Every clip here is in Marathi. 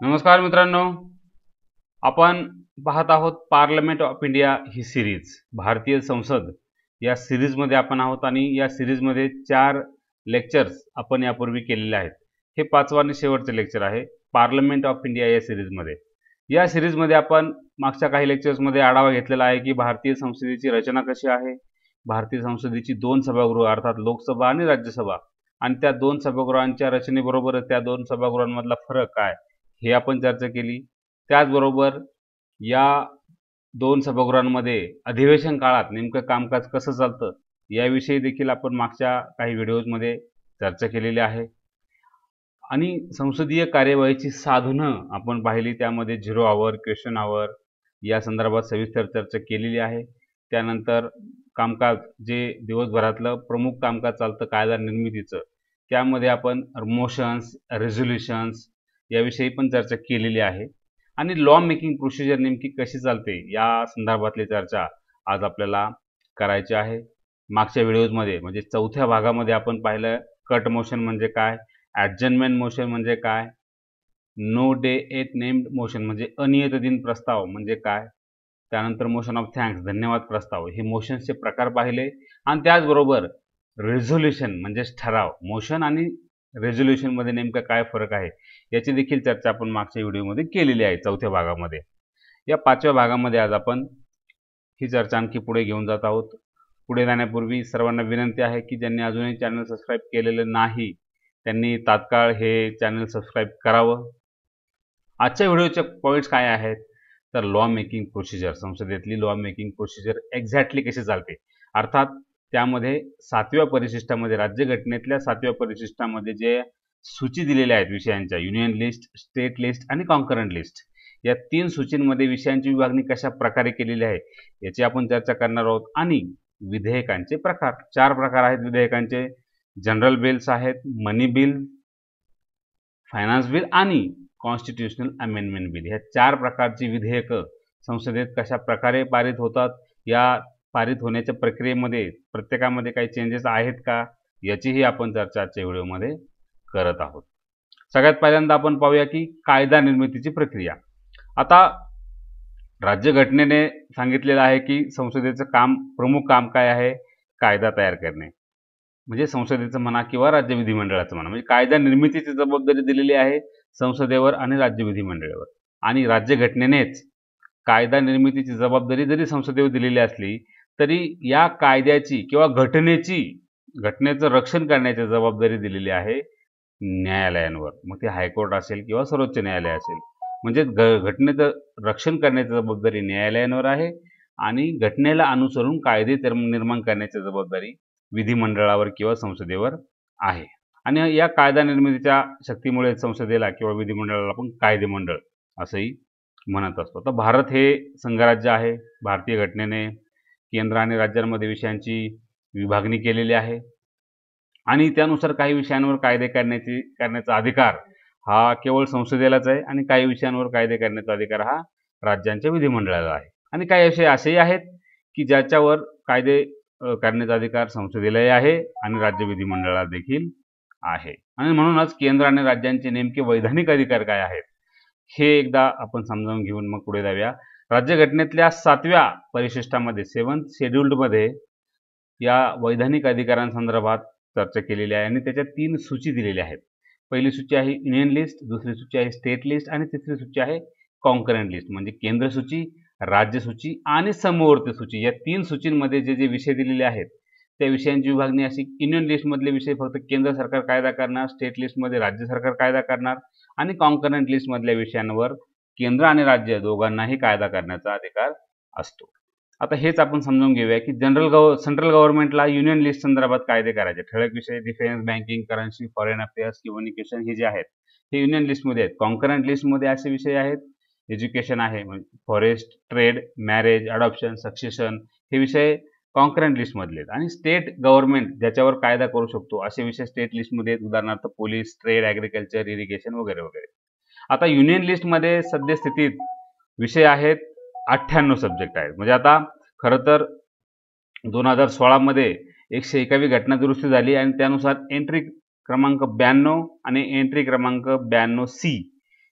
नमस्कार मित्रांनो, आपण पाहत आहोत parliament of India he series. भारतीय संसद या सिरीजमध्ये आपण आहोत आणि या सिरीजमध्ये 4 लेक्चर्स आपण यापूर्वी केलेले आहेत. हे 5वं आणि शेवटचे लेक्चर आहे पार्लमेंट ऑफ इंडिया या सिरीजमध्ये. या सिरीजमध्ये आपण मागच्या काही लेक्चर्समध्ये आढावा घेतलेला आहे की भारतीय संसदेची रचना कशी आहे, भारतीय संसदेची 2 सभागृह अर्थात लोकसभा आणि राज्यसभा, आणि त्या 2 सभागृहांच्या रचनेबरोबरच त्या 2 सभागृहांमधला फरक काय हे आपण चर्चा केली. त्याचबरोबर या 2 सभागृहांमध्ये अधिवेशन काळात नेमकं कामकाज कसं चालतं याविषयी देखील आपण मागच्या काही व्हिडिओजमध्ये चर्चा केलेली आहे. आणि संसदीय कार्यवाहीची साधनं आपण पाहिली, त्यामध्ये 0 आवर, क्वेश्चन आवर या संदर्भात सविस्तर चर्चा केलेली आहे. त्यानंतर कामकाज जे दिवसभरातलं प्रमुख कामकाज चालतं कायदा निर्मितीचं, त्यामध्ये आपण मोशन्स, रेझोल्युशन्स याविषयी पण चर्चा केलेली आहे. आणि लॉ मेकिंग प्रोसिजर नेमकी कशी चालते या संदर्भातली चर्चा आज आपल्याला करायची आहे. मागच्या व्हिडिओजमध्ये म्हणजे 4थ्या भागामध्ये आपण पाहिलं कट मोशन म्हणजे काय, ॲडजर्नमेंट मोशन म्हणजे काय, no day yet named motion म्हणजे अनियत दिन प्रस्ताव म्हणजे काय, त्यानंतर मोशन ऑफ थँक्स धन्यवाद प्रस्ताव, हे मोशन्सचे प्रकार पाहिले. आणि त्याचबरोबर रेझोल्युशन म्हणजेच ठराव, मोशन आणि रेझोल्युशनमध्ये नेमका काय फरक आहे याची देखील चर्चा आपण मागच्या व्हिडिओमध्ये केलेली आहे 4थ्या भागामध्ये. या 5व्या भागामध्ये आज आपण ही चर्चा आणखी पुढे घेऊन जात आहोत. पुढे जाण्यापूर्वी सर्वांना विनंती आहे की ज्यांनी अजूनही चॅनल सबस्क्राईब केलेलं नाही त्यांनी तात्काळ हे चॅनल सबस्क्राईब करावं. आजच्या व्हिडिओचे पॉईंट्स काय आहेत तर लॉ मेकिंग प्रोसिजर, संसदेतली लॉ मेकिंग प्रोसिजर एक्झॅक्टली कशी चालते, अर्थात त्यामध्ये 7व्या परिशिष्टामध्ये, राज्यघटनेतल्या 7व्या परिशिष्टामध्ये जे सूची दिलेल्या आहेत विषयांच्या, युनियन लिस्ट, स्टेट लिस्ट आणि कॉन्करंट लिस्ट, या 3 सूचींमध्ये विषयांची विभागणी कशा प्रकारे केलेली आहे याची आपण चर्चा करणार आहोत. आणि विधेयकांचे प्रकार, 4 प्रकार आहेत विधेयकांचे. जनरल बिल्स आहेत, मनी बिल, फायनान्स बिल आणि कॉन्स्टिट्यूशनल अमेंडमेंट बिल. ह्या 4 प्रकारची विधेयकं संसदेत कशा प्रकारे पारित होतात, या पारित होण्याच्या प्रक्रियेमध्ये प्रत्येकामध्ये काही चेंजेस आहेत का याचीही आपण चर्चा आजच्या व्हिडिओमध्ये करत आहोत. सगळ्यात पहिल्यांदा आपण पाहूया की कायदा निर्मितीची प्रक्रिया. आता राज्यघटनेने सांगितलेलं आहे की संसदेचं काम, प्रमुख काम काय आहे, कायदा तयार करणे. म्हणजे संसदेचं म्हणा किंवा राज्य विधिमंडळाचं म्हणा, म्हणजे कायदा निर्मितीची जबाबदारी दिलेली आहे संसदेवर आणि राज्य विधिमंडळावर. आणि राज्यघटनेनेच कायदा निर्मितीची जबाबदारी जरी संसदेवर दिलेली असली तरी या कायद्याची किंवा घटनेचं रक्षण करण्याची जबाबदारी दिलेली आहे न्यायालयांवर. मग ते हायकोर्ट असेल किंवा सर्वोच्च न्यायालय असेल. म्हणजे घटनेचं रक्षण करण्याची जबाबदारी न्यायालयांवर आहे आणि घटनेला अनुसरून कायदे निर्माण करण्याची जबाबदारी विधिमंडळावर किंवा संसदेवर आहे. आणि या कायदा निर्मितीच्या शक्तीमुळे संसदेला किंवा विधिमंडळाला आपण कायदेमंडळ असंही म्हणत असतो. तर भारत हे संघराज्य आहे. भारतीय घटनेने केंद्र आणि राज्यांमध्ये विषयांची विभागणी केलेली आहे आणि त्यानुसार काही विषयांवर कायदे करण्याचा अधिकार हा केवळ संसदेलाच आहे आणि काही विषयांवर कायदे करण्याचा अधिकार हा राज्यांच्या विधिमंडळाला आहे. आणि काही विषय असेही आहेत की ज्याच्यावर कायदे करण्याचा अधिकार संसदेलाही आहे आणि राज्य विधिमंडळाला देखील आहे. आणि म्हणूनच केंद्र आणि राज्यांचे नेमके वैधानिक अधिकार काय आहेत हे एकदा आपण समजावून घेऊन मग पुढे जाऊया. राज्यघटनेतल्या 7व्या परिशिष्टामध्ये, 7th शेड्यूल्डमध्ये या वैधानिक अधिकारांसंदर्भात चर्चा केलेली आहे आणि त्याच्या 3 सूची दिलेल्या आहेत. पहिली सूची आहे युनियन लिस्ट, दुसरी सूची आहे स्टेट लिस्ट आणि तिसरी सूची आहे कॉन्करंट लिस्ट. म्हणजे केंद्र सूची, राज्य सूची आणि समवर्ती सूची, या 3 सूचींमध्ये जे जे विषय दिलेले आहेत त्या विषयांची विभागणी अशी: युनियन लिस्टमधले विषय फक्त केंद्र सरकार कायदा करणार, स्टेट लिस्टमध्ये राज्य सरकार कायदा करणार आणि कॉन्करंट लिस्टमधल्या विषयांवर केंद्र आणि राज्य दोघांनाही कायदा करण्याचा अधिकार असतो. आता हेच आपण समजून घेऊया की सेंट्रल गव्हर्नमेंटला युनियन लिस्ट संदर्भात कायदे करायचे. ठळक विषय defence, banking, currency, foreign affairs, communication हे जे आहेत हे युनियन लिस्टमध्ये आहेत. कॉन्करंट लिस्टमध्ये असे विषय आहेत: एज्युकेशन आहे, forest, trade, marriage, adoption, succession, हे विषय कॉन्करंट लिस्टमधले आहेत. आणि स्टेट गव्हर्नमेंट ज्याच्यावर कायदा करू शकतो असे विषय स्टेट लिस्टमध्ये आहेत, उदाहरणार्थ पोलीस, ट्रेड, ॲग्रिकल्चर, इरिगेशन वगैरे वगैरे. आता युनियन लिस्टमध्ये सद्यस्थितीत विषय आहेत 98 सब्जेक्ट आहेत. म्हणजे आता खरं तर 2016मध्ये 101वी घटना दुरुस्ती झाली आणि त्यानुसार एंट्री क्रमांक 92 आणि एंट्री क्रमांक 92C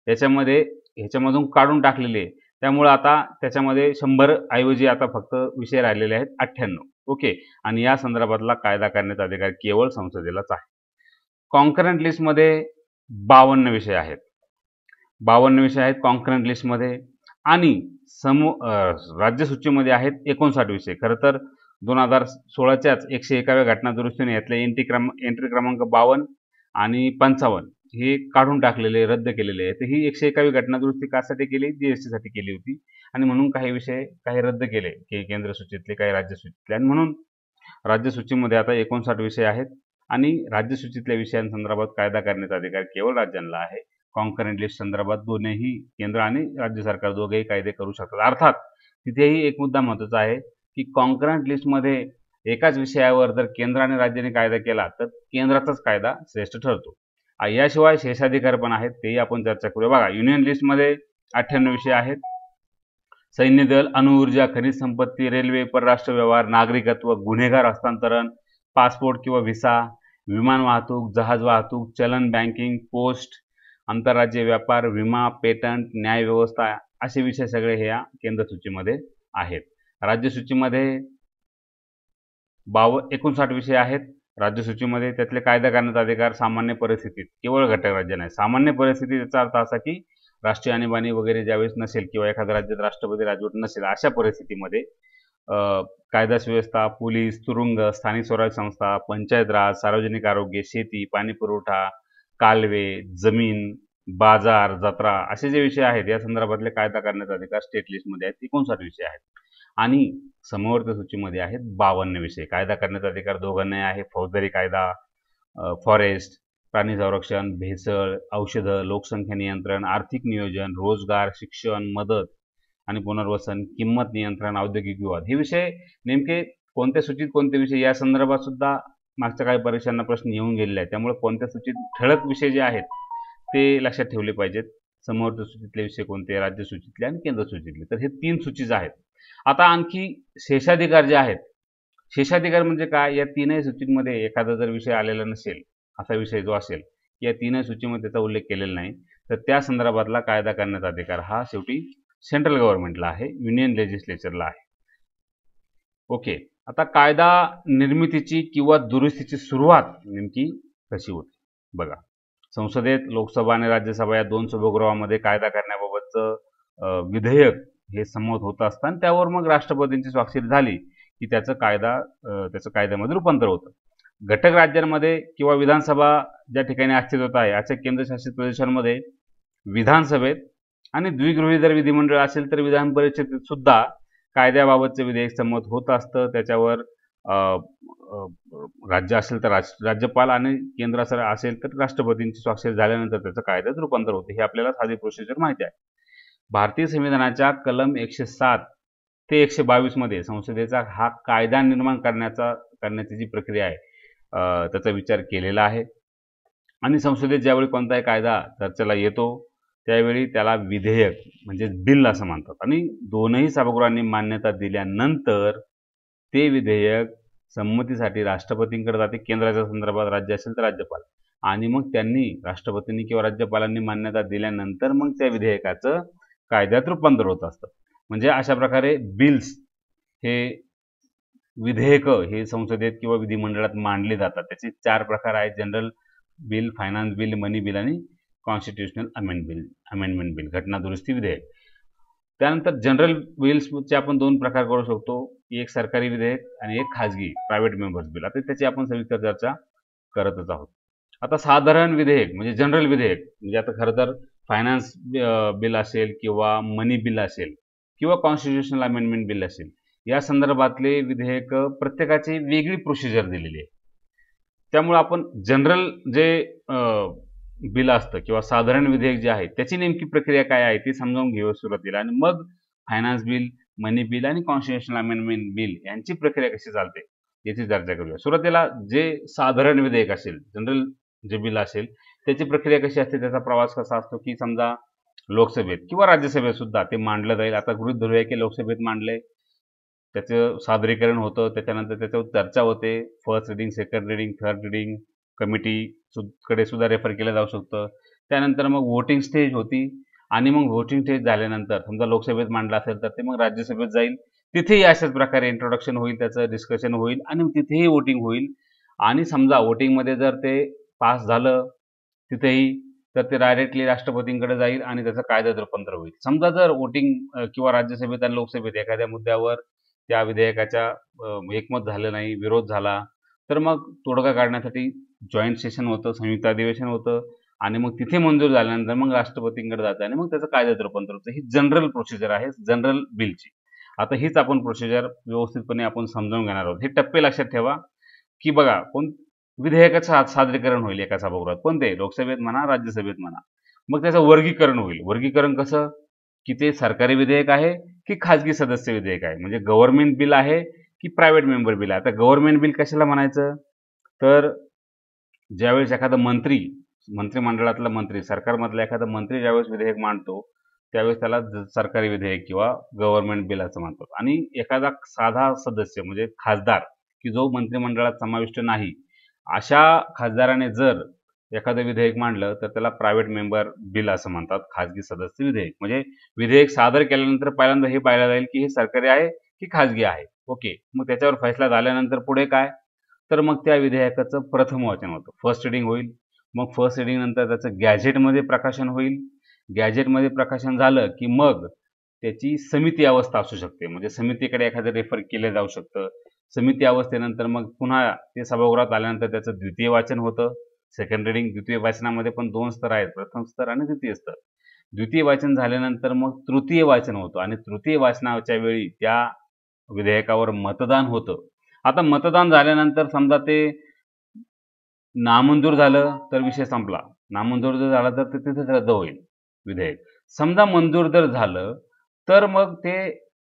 ह्याच्यामधून काढून टाकलेले आहे. त्यामुळे आता त्याच्यामध्ये 100 ऐवजी आता फक्त विषय राहिलेले आहेत 98. ओके. आणि या संदर्भातला कायदा करण्याचा अधिकार केवळ संसदेलाच आहे. कॉन्करंट लिस्टमध्ये 52 विषय आहेत. 52 विषय आहेत कॉन्करंट लिस्टमध्ये आणि राज्य सूचीमध्ये आहेत 59 विषय. खरं तर 2016च्याच 101व्या घटना दुरुस्तीने यातले एंट्री क्रमांक 52 आणि 55 हे काढून टाकलेले, रद्द केलेले आहे. तर ही 101वी घटना दुरुस्ती कशासाठी केली? GST साठी केली होती आणि म्हणून काही विषय रद्द केले, केंद्र सूचीतले, काही राज्य सूचीतले, आणि म्हणून राज्य सूचीमध्ये आता 59 विषय आहेत आणि राज्य सूचीतल्या विषयांसंदर्भात कायदा करण्याचा अधिकार केवळ राज्यांना आहे. कॉन्करंट लिस्ट संदर्भात दोन्ही केंद्र आणि राज्य सरकार दोघेही कायदे करू शकतात. अर्थात तिथेही एक मुद्दा महत्त्वाचा आहे की कॉन्करंट लिस्टमध्ये एकाच विषयावर जर केंद्र आणि राज्याने कायदा केला तर केंद्राचाच कायदा श्रेष्ठ ठरतो. याशिवाय शेषाधिकार पण आहेत, तेही आपण चर्चा करूया. बघा, युनियन लिस्टमध्ये 98 विषय आहेत. सैन्य दल, अणुऊर्जा, खनिज संपत्ती, रेल्वे, परराष्ट्र व्यवहार, नागरिकत्व, गुन्हेगार हस्तांतरण, पासपोर्ट किंवा व्हिसा, विमान वाहतूक, जहाज वाहतूक, चलन बँकिंग, पोस्ट, आंतरराज्य व्यापार, विमा, पेटंट, न्याय व्यवस्था, असे विषय सगळे हे या केंद्र सूचीमध्ये आहेत. राज्य सूचीमध्ये 59 विषय आहेत राज्य सूचीमध्ये. त्यातले कायदा करण्याचा अधिकार सामान्य परिस्थितीत केवळ घटक राज्यांना आहे. सामान्य परिस्थितीत याचा अर्थ असा की राष्ट्रीय आणीबाणी वगैरे ज्यावेळेस नसेल किंवा एखाद्या राज्यात राष्ट्रपती राजवट नसेल, अशा परिस्थितीमध्ये कायदा सुव्यवस्था, पोलीस, तुरुंग, स्थानिक स्वराज्य संस्था, पंचायत राज, सार्वजनिक आरोग्य, शेती, पाणी पुरवठा, कालवे, जमीन, बाजार, जत्रा, असे जे विषय आहेत या संदर्भातले कायदा करण्याचा अधिकार स्टेट लिस्टमध्ये आहेत. 59 विषय आहेत आणि समवर्ती सूचीमध्ये आहेत 52 विषय. कायदा करण्याचा अधिकार दोघांनाही आहे. फौजदारी कायदा, फॉरेस्ट, प्राणी संरक्षण, भेसळ, औषधं, लोकसंख्या नियंत्रण, आर्थिक नियोजन, रोजगार, शिक्षण, मदत आणि पुनर्वसन, किंमत नियंत्रण, औद्योगिक विवाद, हे विषय नेमके कोणत्या सूचीत कोणते विषय या संदर्भात सुद्धा मागच्या काही परीक्षांना प्रश्न येऊन गेलेले आहेत. त्यामुळे कोणत्या सूचीत ठळक विषय जे आहेत ते लक्षात ठेवले पाहिजेत. समवर्ती सूचीतले विषय कोणते, राज्य सूचीतले आणि केंद्र सूचीतले. तर हे 3 सूचीज आहेत. आता आणखी शेषाधिकार जे आहेत, शेषाधिकार म्हणजे काय? या 3ही सूचीमध्ये एखादा जर विषय आलेला नसेल, असा विषय जो असेल या 3ही सूचीमध्ये त्याचा उल्लेख केलेला नाही, तर त्या संदर्भातला कायदा करण्याचा अधिकार हा शेवटी सेंट्रल गव्हर्नमेंटला आहे, युनियन लेजिस्लेचरला आहे. ओके. आता कायदा निर्मितीची किंवा दुरुस्तीची सुरुवात नेमकी कशी होते? बघा, संसदेत लोकसभा आणि राज्यसभा या 2 सभागृहामध्ये कायदा करण्याबाबतचं विधेयक हे संमत होत असताना त्यावर मग राष्ट्रपतींची स्वाक्षरी झाली की त्याचं कायद्यामध्ये रूपांतर होतं. घटक राज्यांमध्ये किंवा विधानसभा ज्या ठिकाणी अस्तित्वात आहे अशा केंद्रशासित प्रदेशांमध्ये विधानसभेत आणि द्विगृही जर विधिमंडळ असेल तर विधान परिषदेत सुद्धा कायद्याबाबतचे विधेयक संमत होत असतं. त्याच्यावर राज्य असेल तर राज्यपाल आणि केंद्र असेल तर राष्ट्रपतींची स्वाक्षरी झाल्यानंतर त्याचं कायद्यात रूपांतर होते. हे आपल्याला साधी प्रोसिजर माहिती आहे. भारतीय संविधानाच्या कलम 107 ते 122 मध्ये संसदेचा हा कायदा निर्माण करण्याची जी प्रक्रिया आहे त्याचा विचार केलेला आहे आणि संसदेत ज्यावेळी कोणताही कायदा चर्चेला येतो त्यावेळी त्याला विधेयक म्हणजे बिल असं म्हणतात आणि दोनही सभागृहांनी मान्यता दिल्यानंतर ते विधेयक संमतीसाठी राष्ट्रपतींकडे जाते. केंद्राच्या संदर्भात राज्य असेल तर राज्यपाल, आणि मग त्यांनी राष्ट्रपतींनी किंवा राज्यपालांनी मान्यता दिल्यानंतर मग त्या विधेयकाचं कायद्यात रूपांतर होत असतं. म्हणजे अशा प्रकारे बिल्स हे विधेयक हे संसदेत किंवा विधिमंडळात मांडले जातात. त्याचे 4 प्रकार आहेत: जनरल बिल, फायनान्स बिल, मनी बिल आणि कॉन्स्टिट्युशनल अमेंडमेंट बिल, घटना दुरुस्ती विधेयक. त्यानंतर जनरल बिल्सचे आपण 2 प्रकार करू शकतो, एक सरकारी विधेयक आणि एक खाजगी प्रायव्हेट मेंबर्स बिल. आता त्याची आपण सविस्तर चर्चा करतच आहोत. आता साधारण विधेयक म्हणजे जनरल विधेयक म्हणजे आता खरं तर फायनान्स बिल असेल किंवा मनी बिल असेल किंवा कॉन्स्टिट्युशनल अमेंडमेंट बिल असेल, या संदर्भातले विधेयक प्रत्येकाची वेगळी प्रोसिजर दिलेली आहे. त्यामुळे आपण जनरल जे बिल असतं किंवा साधारण विधेयक जे आहे त्याची नेमकी प्रक्रिया काय आहे ती समजावून घेऊ सुरुवातीला, आणि मग फायनान्स बिल, मनी बिल आणि कॉन्स्टिट्युशनल अमेंडमेंट बिल यांची प्रक्रिया कशी चालते याची चर्चा करूया. सुरुवातीला जे साधारण विधेयक असेल, जनरल जे बिल असेल, त्याची प्रक्रिया कशी असते, त्याचा प्रवास कसा असतो की समजा लोकसभेत किंवा राज्यसभेत सुद्धा ते मांडलं जाईल. आता गृहीत धरूया की लोकसभेत मांडले, त्याचं सादरीकरण होतं, त्याच्यानंतर त्याच्यावर चर्चा होते, first reading, second reading, third reading, committee कडे सुद्धा रेफर केलं जाऊ शकतं. त्यानंतर मग वोटिंग स्टेज होती आणि मग वोटिंग स्टेज झाल्यानंतर समजा लोकसभेत मांडला असेल तर ते मग राज्यसभेत जाईल. तिथेही अशाच प्रकारे इंट्रोडक्शन होईल, त्याचं डिस्कशन होईल आणि तिथेही वोटिंग होईल आणि समजा वोटिंगमध्ये जर ते पास झालं तिथेही तर ते डायरेक्टली राष्ट्रपतींकडे जाईल आणि त्याचं कायद्यात रूपांतर होईल. समजा जर वोटिंग किंवा राज्यसभेत आणि लोकसभेत एखाद्या मुद्द्यावर त्या विधेयकाच्या एकमत झालं नाही, विरोध झाला, तर मग तोडगा काढण्यासाठी जॉईंट सेशन होतं, संयुक्त अधिवेशन होतं आणि मग तिथे मंजूर झाल्यानंतर मग राष्ट्रपतींकडे जातं आणि मग त्याचं कायद्यात रूपांतर होतं. ही जनरल प्रोसिजर आहे जनरल बिलची. आता हीच आपण प्रोसिजर व्यवस्थितपणे आपण समजावून घेणार आहोत. हे टप्पे लक्षात ठेवा, की बघा विधेयकाचं सादरीकरण होईल एका सभागृहात. कोणते? लोकसभेत म्हणा, राज्यसभेत म्हणा. मग त्याचं वर्गीकरण होईल. वर्गीकरण कसं? की ते सरकारी विधेयक आहे की खाजगी सदस्य विधेयक आहे. म्हणजे गव्हर्नमेंट बिल आहे की प्रायव्हेट मेंबर बिल आहे. आता गव्हर्नमेंट बिल कशाला म्हणायचं? तर ज्यावेळेस एखादा मंत्रिमंडळातला मंत्री, सरकारमधला एखादा मंत्री ज्यावेळेस विधेयक मांडतो, त्यावेळेस त्याला सरकारी विधेयक किंवा गव्हर्नमेंट बिल असं म्हणतात. आणि एखादा साधा सदस्य म्हणजे खासदार की जो मंत्रिमंडळात समाविष्ट नाही, अशा खासदाराने जर एखादं विधेयक मांडलं तर त्याला प्रायव्हेट मेंबर बिल असं म्हणतात, खाजगी सदस्य विधेयक. म्हणजे विधेयक सादर केल्यानंतर पहिल्यांदा हे पाहिलं जाईल की हे सरकारी आहे की खाजगी आहे. ओके. मग त्याच्यावर फैसला झाल्यानंतर पुढे काय? तर मग त्या विधेयकाचं प्रथम वाचन होतं, फर्स्ट रिडिंग होईल. मग फर्स्ट रिडिंग नंतर त्याचं गॅझेटमध्ये प्रकाशन होईल. गॅझेटमध्ये प्रकाशन झालं की मग त्याची समिती अवस्था असू शकते, म्हणजे समितीकडे एखादं रेफर केलं जाऊ शकतं. समिती अवस्थेनंतर मग पुन्हा ते सभागृहात आल्यानंतर त्याचं द्वितीय वाचन होतं, सेकंड रिडिंग. द्वितीय वाचनामध्ये पण 2 स्तर आहेत, प्रथम स्तर आणि द्वितीय स्तर. द्वितीय वाचन झाल्यानंतर मग तृतीय वाचन होतं आणि तृतीय वाचनाच्या वेळी त्या विधेयकावर मतदान होतं. आता मतदान झाल्यानंतर समजा ते नामंजूर झालं तर विषय संपला. नामंजूर जर झाला तर ते तिथेच रद्द होईल विधेयक. समजा मंजूर जर झालं तर मग ते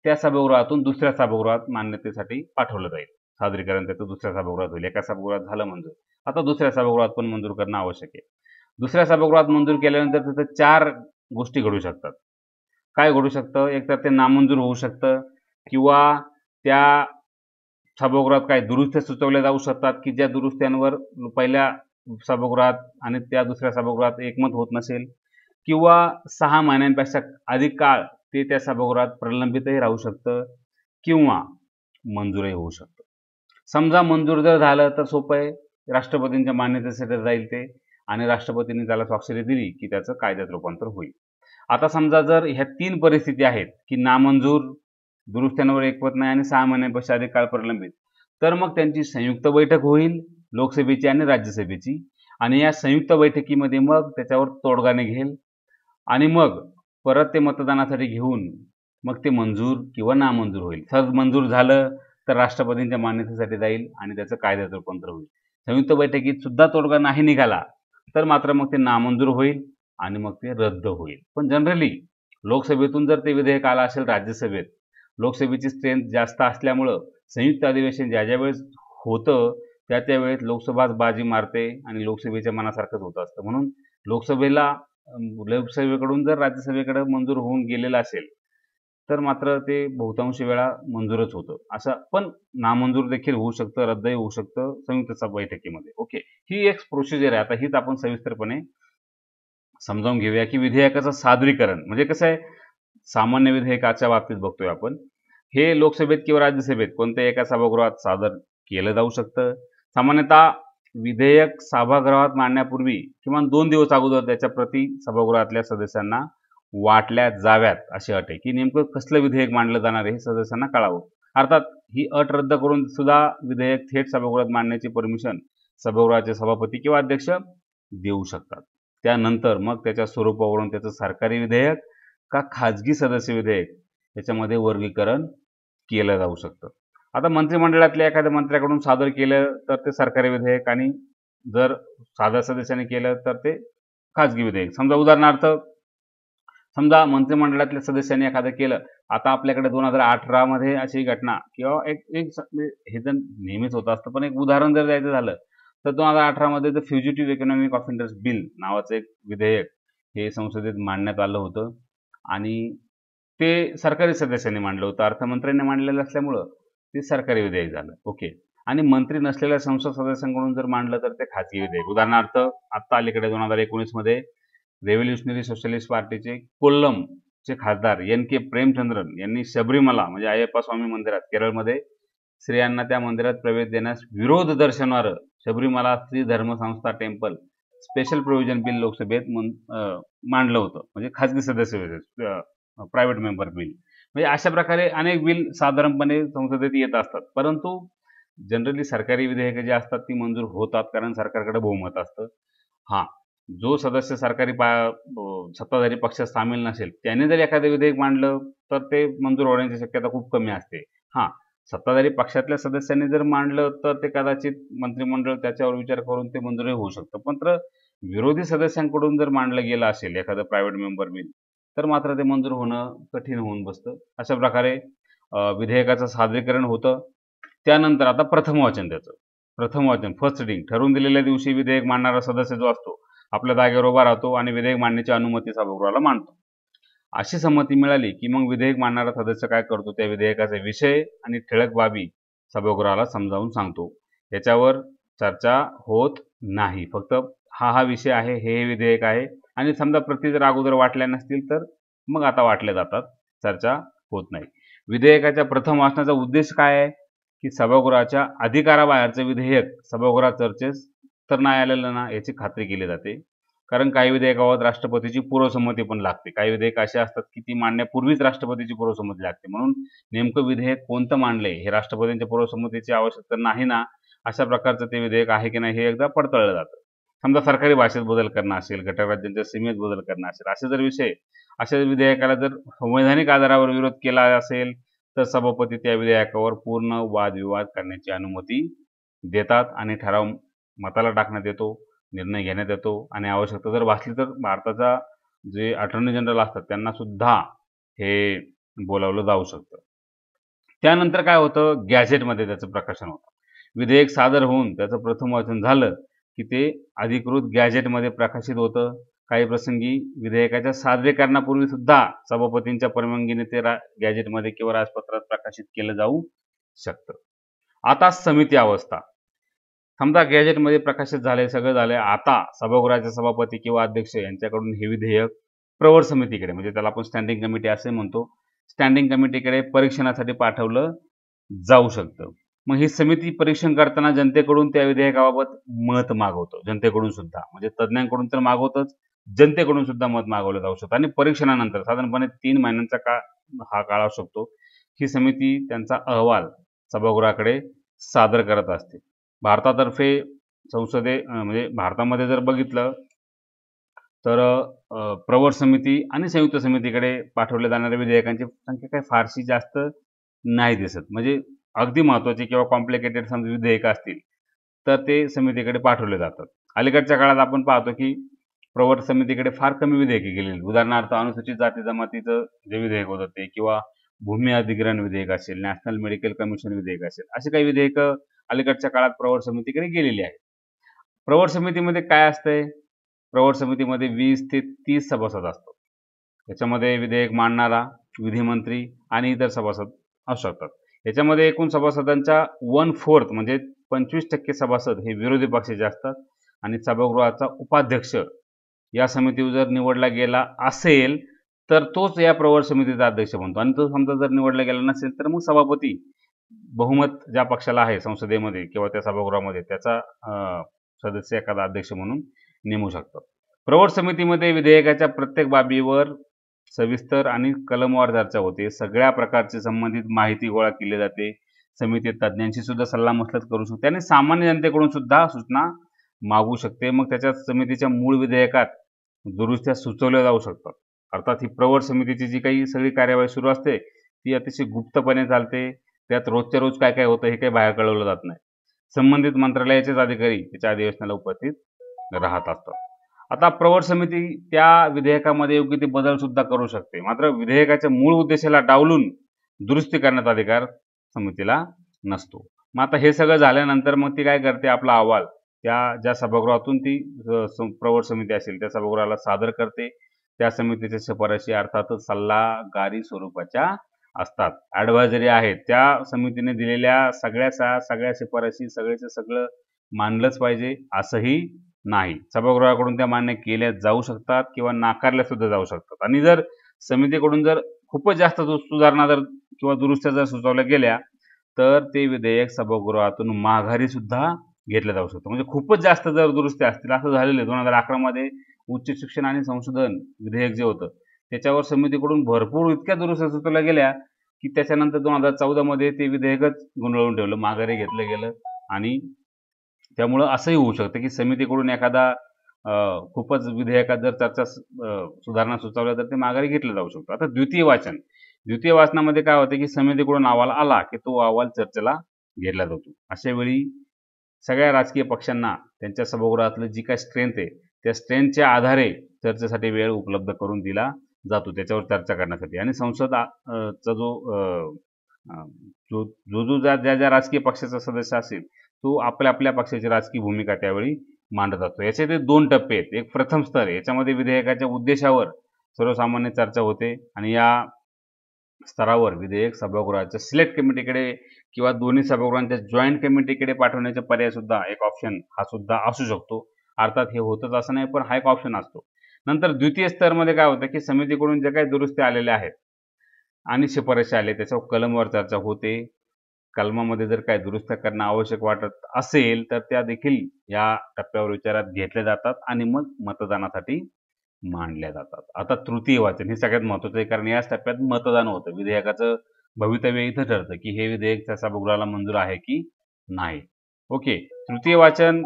त्या सभागृहातून दुसऱ्या सभागृहात मान्यतेसाठी पाठवलं जाईल. सादरीकरण त्याचं दुसऱ्या सभागृहात होईल. एका सभागृहात झालं मंजूर, आता दुसऱ्या सभागृहात पण मंजूर करणं आवश्यक आहे. दुसऱ्या सभागृहात मंजूर केल्यानंतर तिथं 4 गोष्टी घडू शकतात. काय घडू शकतं? एक तर ते नामंजूर होऊ शकतं किंवा त्या सभागृहात काही दुरुस्त्या सुचवल्या जाऊ शकतात की ज्या दुरुस्त्यांवर पहिल्या सभागृहात आणि त्या दुसऱ्या सभागृहात एकमत होत नसेल किंवा 6 महिन्यांपेक्षा अधिक काळ ते त्या सभागृहात प्रलंबितही राहू शकतं किंवा मंजूरही होऊ शकतं. समजा मंजूर जर झालं तर सोपं आहे, राष्ट्रपतींच्या मान्यतेसाठी जाईल ते आणि राष्ट्रपतींनी त्याला स्वाक्षरी दिली की त्याचं कायद्यात रूपांतर होईल. आता समजा जर ह्या 3 परिस्थिती आहेत की नामंजूर, दुरुस्त्यांवर एकमत नाही आणि 6 महिन्यांपेक्षा अधिक काळ प्रलंबित, तर मग त्यांची संयुक्त बैठक होईल, लोकसभेची आणि राज्यसभेची. आणि या संयुक्त बैठकीमध्ये मग त्याच्यावर तोडगा निघेल आणि मग परत ते मतदानासाठी घेऊन मग ते मंजूर किंवा नामंजूर होईल. सहज मंजूर झालं तर राष्ट्रपतींच्या मान्यतेसाठी जाईल आणि त्याचं कायद्यात रूपांतर होईल. संयुक्त बैठकीत सुद्धा तोडगा नाही निघाला तर मात्र मग ते नामंजूर होईल आणि मग ते रद्द होईल. पण जनरली लोकसभेतून जर ते विधेयक आलं असेल राज्यसभेत, लोकसभेची स्ट्रेंथ जास्त असल्यामुळं संयुक्त अधिवेशन ज्या वेळेस होतं त्या वेळेस लोकसभाच बाजी मारते आणि लोकसभेच्या मनासारखंच होत असतं. म्हणून लोकसभेकडून जर राज्यसभेकडे मंजूर होऊन गेलेलं असेल तर मात्र ते बहुतांश वेळा मंजूरच होतं. असं पण नामंजूर देखील होऊ शकतं, रद्दही होऊ शकतं संयुक्त बैठकीमध्ये. ओके. ही एक प्रोसिजर आहे. आता हीच आपण सविस्तरपणे समजावून घेऊया की विधेयकाचं सादरीकरण म्हणजे कसं आहे, सामान्य विधेयकाच्या बाबतीत बघतोय आपण. हे लोकसभेत किंवा राज्यसभेत कोणत्याही एका सभागृहात सादर केलं जाऊ शकतं. सामान्यतः विधेयक सभागृहात मांडण्यापूर्वी किमान 2 दिवस अगोदर त्याच्या प्रती सभागृहातल्या सदस्यांना वाटल्या जाव्यात अशी अट आहे की नेमकं कसलं विधेयक मांडलं जाणार आहे हे सदस्यांना कळावं. अर्थात ही अट रद्द करून सुद्धा विधेयक थेट सभागृहात मांडण्याची परमिशन सभागृहाचे सभापती किंवा अध्यक्ष देऊ शकतात. त्यानंतर मग त्याच्या स्वरूपावरून त्याचं सरकारी विधेयक का खाजगी सदस्य विधेयक याच्यामध्ये वर्गीकरण केलं जाऊ शकतं. आता मंत्रिमंडळातल्या एखाद्या मंत्र्याकडून सादर केलं तर ते सरकारी विधेयक आणि जर साध्या सदस्याने केलं तर ते खाजगी विधेयक. समजा उदाहरणार्थ समजा मंत्रिमंडळातल्या सदस्यांनी एखादं केलं. आता आपल्याकडे 2018 मध्ये अशी घटना किंवा हे तर नेहमीच होत असतं, पण एक उदाहरण जर द्यायचं झालं तर 2018 मध्ये the fugitive economic offenders bill नावाचं एक विधेयक हे संसदेत मांडण्यात आलं होतं आणि ते सरकारी सदस्यांनी मांडलं होतं. अर्थमंत्र्यांनी मांडलेलं असल्यामुळं ते सरकारी विधेयक झालं. ओके. आणि मंत्री नसलेल्या संसद सदस्यांकडून जर मांडलं तर ते खाजगी विधेयक. उदाहरणार्थ आत्ता अलीकडे 2019 मध्ये रेव्होल्युशनरी सोशलिस्ट पार्टीचे कोल्लमचे खासदार NK प्रेमचंद्रन यांनी शबरीमला म्हणजे अय्यप्पा स्वामी मंदिरात केरळमध्ये स्त्रियांना त्या मंदिरात प्रवेश देण्यास विरोध दर्शवणारं शबरीमला स्त्री धर्म संस्था टेम्पल स्पेशल प्रोव्हिजन बिल लोकसभेत मांडलं होतं. म्हणजे खाजगी सदस्य प्रायव्हेट मेंबर बिल. म्हणजे अशा प्रकारे अनेक बिल साधारणपणे संसदेत येत असतात. परंतु जनरली सरकारी विधेयकं जी असतात ती मंजूर होतात, कारण सरकारकडे बहुमत असतं. हां, जो सदस्य सत्ताधारी पक्षात सामील नसेल त्याने जर एखादं विधेयक मांडलं तर ते मंजूर होण्याची शक्यता खूप कमी असते. हां, सत्ताधारी पक्षातल्या सदस्यांनी जर मांडलं तर ते कदाचित मंत्रिमंडळ त्याच्यावर विचार करून ते मंजूरही होऊ शकतं. मात्र विरोधी सदस्यांकडून जर मांडलं गेलं असेल एखादं प्रायव्हेट मेंबर बिल तर मात्र ते मंजूर होणं कठीण होऊन बसतं. अशा प्रकारे विधेयकाचं सादरीकरण होतं. त्यानंतर आता प्रथम वाचन त्याचं. प्रथम वाचन फर्स्ट रीडिंग ठरवून दिलेल्या दिवशी विधेयक मांडणारा सदस्य जो असतो आपल्या जागेवर उभा राहतो आणि विधेयक मांडण्याची अनुमती सभागृहाला मांडतो. अशी संमती मिळाली की मग विधेयक मांडणारा सदस्य काय करतो, त्या विधेयकाचे विषय आणि ठळक बाबी सभागृहाला समजावून सांगतो. याच्यावर चर्चा होत नाही. फक्त हा विषय आहे, हे विधेयक आहे आणि समजा प्रती जर अगोदर वाटल्या नसतील तर मग आता वाटल्या जातात. चर्चा होत नाही. विधेयकाच्या प्रथम वाचनाचा उद्देश काय आहे की सभागृहाच्या अधिकाराबाहेरचं विधेयक सभागृहात चर्चेस तर नाही आलेलं ना याची खात्री केली जाते. कारण काही विधेयकावर राष्ट्रपतीची पूर्वसंमती पण लागते. काही विधेयक असे असतात की ती मांडण्यापूर्वीच राष्ट्रपतीची पूर्वसंमती लागते. म्हणून नेमकं विधेयक कोणतं मांडलंय हे राष्ट्रपतींच्या पूर्वसंमतीची आवश्यकता नाही ना, अशा प्रकारचं ते विधेयक आहे की नाही हे एकदा पडताळलं जातं. समजा सरकारी भाषेत बदल करणं असेल, घटकराज्यांच्या सीमेत बदल करणं असेल, असे जर विषय अशा विधेयकाला जर संवैधानिक आधारावर विरोध केला असेल तर सभापती त्या विधेयकावर पूर्ण वादविवाद करण्याची अनुमती देतात आणि ठराव मताला टाकण्यात येतो, निर्णय घेण्यात येतो आणि आवश्यकता जर भासली तर भारताचा जे अटॉर्नी जनरल असतात त्यांना सुद्धा हे बोलावलं जाऊ शकतं. त्यानंतर काय होतं, गॅझेटमध्ये त्याचं प्रकाशन होतं. विधेयक सादर होऊन त्याचं प्रथम वाचन झालं की ते अधिकृत गॅझेटमध्ये प्रकाशित होतं. काही प्रसंगी विधेयकाच्या सादरीकरणापूर्वी सुद्धा सभापतींच्या परवानगीने ते गॅझेटमध्ये किंवा राजपत्रात प्रकाशित केलं जाऊ शकतं. आता समिती अवस्था. समजा गॅझेटमध्ये प्रकाशित झाले, सगळं झालंय. आता सभागृहाचे सभापती किंवा अध्यक्ष यांच्याकडून हे विधेयक प्रवर समितीकडे, म्हणजे त्याला आपण स्टँडिंग कमिटी असे म्हणतो, स्टँडिंग कमिटीकडे परीक्षणासाठी पाठवलं जाऊ शकतं. मग ही समिती परीक्षण करताना जनतेकडून त्या विधेयकाबाबत मत मागवतो. जनतेकडून सुद्धा, म्हणजे तज्ज्ञांकडून तर मागवतच, जनतेकडून सुद्धा मत मागवलं जाऊ शकतं. आणि परीक्षणानंतर साधारणपणे 3 महिन्यांचा हा काळ असू शकतो. ही समिती त्यांचा अहवाल सभागृहाकडे सादर करत असते. भारतातर्फे म्हणजे भारतामध्ये जर बघितलं तर प्रवर समिती आणि संयुक्त समितीकडे पाठवल्या जाणाऱ्या विधेयकांची संख्या काही फारशी जास्त नाही दिसत. म्हणजे अगदी महत्त्वाचे किंवा कॉम्प्लिकेटेड समजा विधेयक असतील तर ते समितीकडे पाठवले जातात. अलीकडच्या काळात आपण पाहतो की प्रवर समितीकडे फार कमी विधेयके गेलेली. उदाहरणार्थ अनुसूचित जाती जमातीचं जे विधेयक होतं ते, किंवा भूमी अधिग्रहण विधेयक असेल, नॅशनल मेडिकल कमिशन विधेयक असेल, अशी काही विधेयकं अलीकडच्या काळात प्रवर समितीकडे गेलेली आहेत. प्रवर समितीमध्ये काय असतंय, प्रवर समितीमध्ये 20 ते 30 सभासद असतात. याच्यामध्ये विधेयक मांडणारा, विधिमंत्री आणि इतर सभासद असू शकतात. याच्यामध्ये एकूण सभासदांच्या 1/4 म्हणजे 25% सभासद हे विरोधी पक्षाचे असतात आणि सभागृहाचा उपाध्यक्ष या समितीवर जर निवडला गेला असेल तर तोच या प्रवर समितीचा अध्यक्ष बनतो. आणि तो समजा जर निवडला गेला नसेल तर मग सभापती बहुमत ज्या पक्षाला आहे संसदेमध्ये किंवा त्या सभागृहामध्ये त्याचा सदस्य एखादा अध्यक्ष म्हणून नेमू शकतात. प्रवर समितीमध्ये विधेयकाच्या प्रत्येक बाबीवर सविस्तर आणि कलमवार चर्चा होते. सगळ्या प्रकारची संबंधित माहिती गोळा केली जाते. समिती तज्ज्ञांशी सुद्धा सल्लामसलत करू शकते आणि सामान्य जनतेकडून सुद्धा सूचना मागू शकते. मग त्याच्या समितीच्या मूळ विधेयकात दुरुस्त्या सुचवल्या जाऊ शकतात. अर्थात ही प्रवर समितीची जी काही सगळी कार्यवाही सुरू असते ती अतिशय गुप्तपणे चालते. त्यात रोजच्या रोज काय काय होतं हे काही बाहेर कळवलं जात नाही. संबंधित मंत्रालयाचेच अधिकारी त्याच्या अधिवेशनाला उपस्थित राहत असतात. आता प्रवर समिती त्या विधेयकामध्ये योग्य ते बदल सुद्धा करू शकते. मात्र विधेयकाच्या मूळ उद्देशाला डावलून दुरुस्ती करण्याचा अधिकार समितीला नसतो. मग आता हे सगळं झाल्यानंतर मग ती काय करते, आपला अहवाल त्या ज्या सभागृहातून ती प्रवर समिती असेल त्या सभागृहाला सादर करते. त्या समितीच्या शिफारशी अर्थातच सल्लागारी स्वरूपाच्या असतात, ॲडव्हायझरी आहेत. त्या समितीने दिलेल्या सगळ्या शिफारशी सगळ्याचं सगळं मानलंच पाहिजे असंही नाही. सभागृहाकडून त्या मान्य केल्या जाऊ शकतात किंवा नाकारल्या सुद्धा जाऊ शकतात. आणि जर समितीकडून जर खूपच जास्त सुधारणा जर किंवा दुरुस्त्या जर सुचवल्या गेल्या, तर ते विधेयक सभागृहातून माघारी सुद्धा घेतलं जाऊ शकतं. म्हणजे खूपच जास्त जर दुरुस्त्या असतील, असं झालेलं आहे 2011 मध्ये उच्च शिक्षण आणि संशोधन विधेयक जे होतं, त्याच्यावर समितीकडून भरपूर इतक्या दुरुस्त्या सुचवल्या गेल्या, की त्याच्यानंतर 2014 मध्ये ते विधेयकच गुंडाळून ठेवलं, माघारी घेतलं गेलं. आणि त्यामुळं असंही होऊ शकतं, की समितीकडून एखादा खूपच विधेयकात जर सुधारणा सुचवल्या तर ते माघारी घेतलं जाऊ शकतं. आता द्वितीय वाचनामध्ये काय होतं, की समितीकडून अहवाल आला, की तो अहवाल चर्चेला घेतला जातो. अशा वेळी सगळ्या राजकीय पक्षांना त्यांच्या सभागृहातलं जी काही स्ट्रेंथ आहे, त्या स्ट्रेंथच्या आधारे चर्चेसाठी वेळ उपलब्ध करून दिला जातो त्याच्यावर चर्चा करण्यासाठी. आणि चा जो अ, जो जो ज्या राजकीय पक्षाचा सदस्य असेल, तो आपल्या पक्षाची राजकीय भूमिका त्यावेळी मांडत असतो. याचे ते 2 टप्पे आहेत. एक प्रथम स्तर आहे. याच्यामध्ये विधेयकाच्या उद्देशावर सर्वसामान्य चर्चा होते आणि या स्तरावर विधेयक सभागृहाच्या सिलेक्ट कमिटीकडे किंवा दोन्ही सभागृहांच्या जॉइंट कमिटीकडे पाठवण्याचे पर्याय सुद्धा एक ऑप्शन हा सुद्धा असू शकतो. अर्थात हे होतच असं नाही, पण हा एक ऑप्शन असतो. नंतर द्वितीय स्तरमध्ये काय होतं, की समितीकडून ज्या काही दुरुस्त्या आलेल्या आहेत आणि शिफारशी आल्या त्याच्यावर कलमवर चर्चा होते. कलमामध्ये जर काही दुरुस्त्या करणं आवश्यक वाटत असेल, तर त्या देखील या टप्प्यावर विचारात घेतल्या जातात आणि मग मतदानासाठी मांडल्या जातात. आता तृतीय वाचन हे सगळ्यात महत्त्वाचं आहे, कारण याच टप्प्यात मतदान होतं. विधेयकाचं भवितव्य इथं ठरतं, की हे विधेयक त्या सभागृहाला मंजूर आहे की नाही. ओके. तृतीय वाचन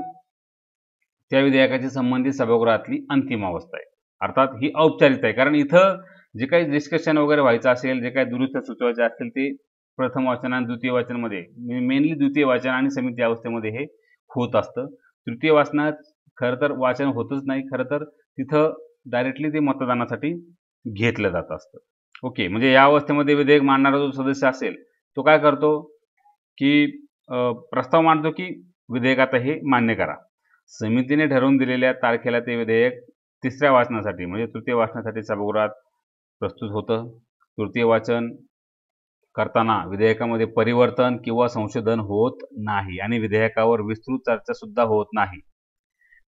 त्या विधेयकाशी संबंधित सभागृहातली अंतिम अवस्था आहे. अर्थात ही औपचारिकता आहे. कारण इथं जे काही डिस्कशन वगैरे व्हायचं असेल, जे काही दुरुस्त्या सुचवायच्या असतील, ते प्रथम वाचन आणि द्वितीय वाचनमध्ये मेनली द्वितीय वाचन आणि समिती अवस्थेमध्ये हे होत असतं. तृतीय वाचनात खरं तर वाचन होतच नाही. खरं तर तिथं डायरेक्टली ते मतदानासाठी घेतलं जात असतं. ओके. म्हणजे या अवस्थेमध्ये विधेयक मांडणारा जो सदस्य असेल, तो काय करतो, की प्रस्ताव मांडतो, की विधेयक आता हे मान्य करा. समितीने ठरवून दिलेल्या तारखेला ते विधेयक तिसऱ्या वाचनासाठी म्हणजे तृतीय वाचनासाठी सभागृहात प्रस्तुत होतं. तृतीय वाचन करताना विधेयकामध्ये परिवर्तन किंवा संशोधन होत नाही आणि विधेयकावर विस्तृत चर्चा सुद्धा होत नाही.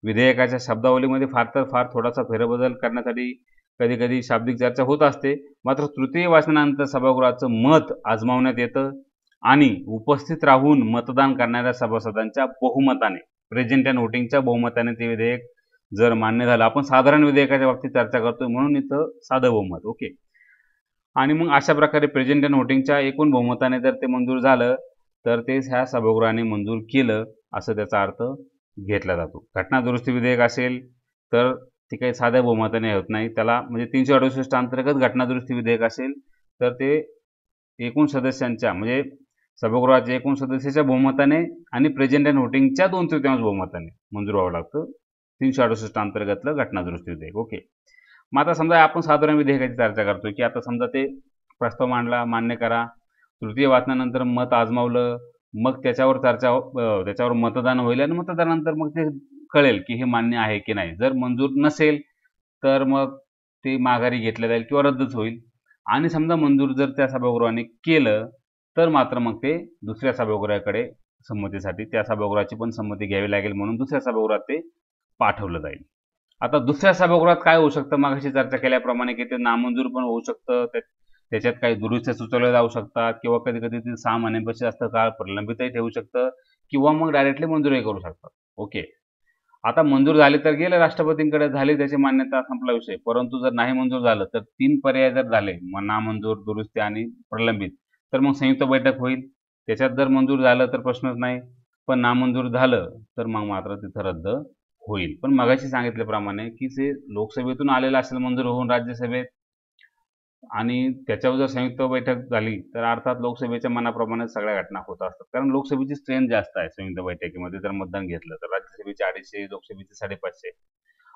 विधेयकाच्या शब्दावलीमध्ये फार तर फार थोडासा फेरबदल करण्यासाठी कधी-कधी शाब्दिक चर्चा होत असते. मात्र तृतीय वाचनानंतर सभागृहाचं मत आजमावण्यात येतं आणि उपस्थित राहून मतदान करणाऱ्या सभासदांच्या बहुमताने प्रेझेंट अँड व्होटिंगच्या बहुमताने ते विधेयक जर मान्य झालं, आपण साधारण विधेयकाच्या बाबतीत चर्चा करतोय म्हणून इथं साधं बहुमत. ओके. आणि मग अशा प्रकारे प्रेझेंट अँड व्होटिंगच्या एकूण बहुमताने जर ते मंजूर झालं, तर ते ह्या सभागृहाने मंजूर केलं असं त्याचा अर्थ घेतला जातो. घटना दुरुस्ती विधेयक असेल तर ते काही साध्या बहुमताने होत नाही. त्याला म्हणजे 368 अंतर्गत घटना दुरुस्ती विधेयक असेल तर ते एकूण सदस्यांच्या म्हणजे सभागृहाच्या एकूण सदस्याच्या बहुमताने आणि प्रेझेंट अँड व्होटिंगच्या 2/3 बहुमताने मंजूर व्हावं लागतं. 368 अंतर्गतलं घटना दुरुस्ती विधेयक. ओके. मग आता समजा आपण साधारण विधेयकाची चर्चा करतोय, की आता समजा ते प्रस्ताव मांडला, मान्य करा. तृतीय वाचनानंतर मत आजमावलं, मग त्याच्यावर मतदान होईल आणि मतदानानंतर मग ते कळेल, की हे मान्य आहे की नाही. जर मंजूर नसेल, तर मग ते माघारी घेतलं जाईल किंवा रद्दच होईल. आणि समजा मंजूर जर त्या सभागृहाने केलं, तर मात्र मग ते दुसऱ्या सभागृहाकडे संमतीसाठी त्या सभागृहाची पण संमती घ्यावी लागेल म्हणून दुसऱ्या सभागृहात ते पाठवलं जाईल. आता दुसऱ्या सभागृहात काय होऊ शकतं, मगाशी चर्चा केल्याप्रमाणे, की ते नामंजूर पण होऊ शकतं. त्याच्यात काही दुरुस्त्या सुचवल्या जाऊ शकतात किंवा कधी-कधी ते 6 महिन्यांपेक्षा जास्त काळ प्रलंबितही ठेवू शकतं किंवा मग डायरेक्टली मंजूरही करू शकतात. ओके. आता मंजूर झाले तर गेले राष्ट्रपतींकडे, झाली त्याची मान्यता, संपला विषय. परंतु जर नाही मंजूर झालं तर 3 पर्याय जर झाले, नामंजूर, दुरुस्ती आणि प्रलंबित, तर मग संयुक्त बैठक होईल. त्याच्यात जर मंजूर झालं तर प्रश्नच नाही. पण नामंजूर झालं तर मग मात्र तिथं रद्द होईल. पण मगाशी सांगितल्याप्रमाणे, की ते लोकसभेतून आलेलं असेल मंजूर होऊन राज्यसभेत आणि त्याच्यावर जर संयुक्त बैठक झाली, तर अर्थात लोकसभेच्या मनाप्रमाणे सगळ्या घटना होत असतात. कारण लोकसभेची स्ट्रेंथ जास्त आहे संयुक्त बैठकीमध्ये जर मतदान घेतलं तर. राज्यसभेची 250, लोकसभेची 550.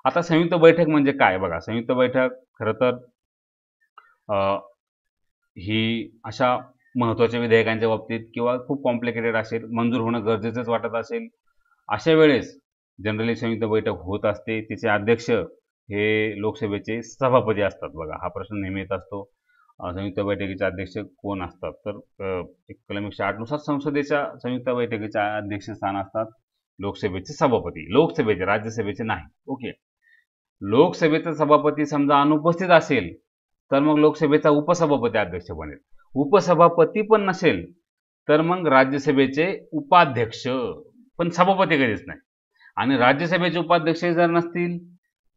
आता संयुक्त बैठक म्हणजे काय बघा, संयुक्त बैठक खरं तर ही अशा महत्त्वाच्या विधेयकांच्या बाबतीत किंवा खूप कॉम्प्लिकेटेड असेल, मंजूर होणं गरजेचंच वाटत असेल, अशा वेळेस जनरली संयुक्त बैठक होत असते. तिचे अध्यक्ष हे लोकसभेचे सभापती असतात बघा. हा प्रश्न नेहमी येत असतो. संयुक्त बैठकीचे अध्यक्ष कोण असतात? तर एक कलम 108 नुसार संसदेच्या संयुक्त बैठकीचे अध्यक्षस्थान असतात लोकसभेचे सभापती, लोकसभेचे, राज्यसभेचे नाही. ओके. लोकसभेचा सभापती समजा अनुपस्थित असेल तर मग लोकसभेचा उपसभापती अध्यक्ष बनेल. उपसभापती पण नसेल तर मग राज्यसभेचे उपाध्यक्ष, पण सभापती कधीच नाही. आणि राज्यसभेचे उपाध्यक्ष जर नसतील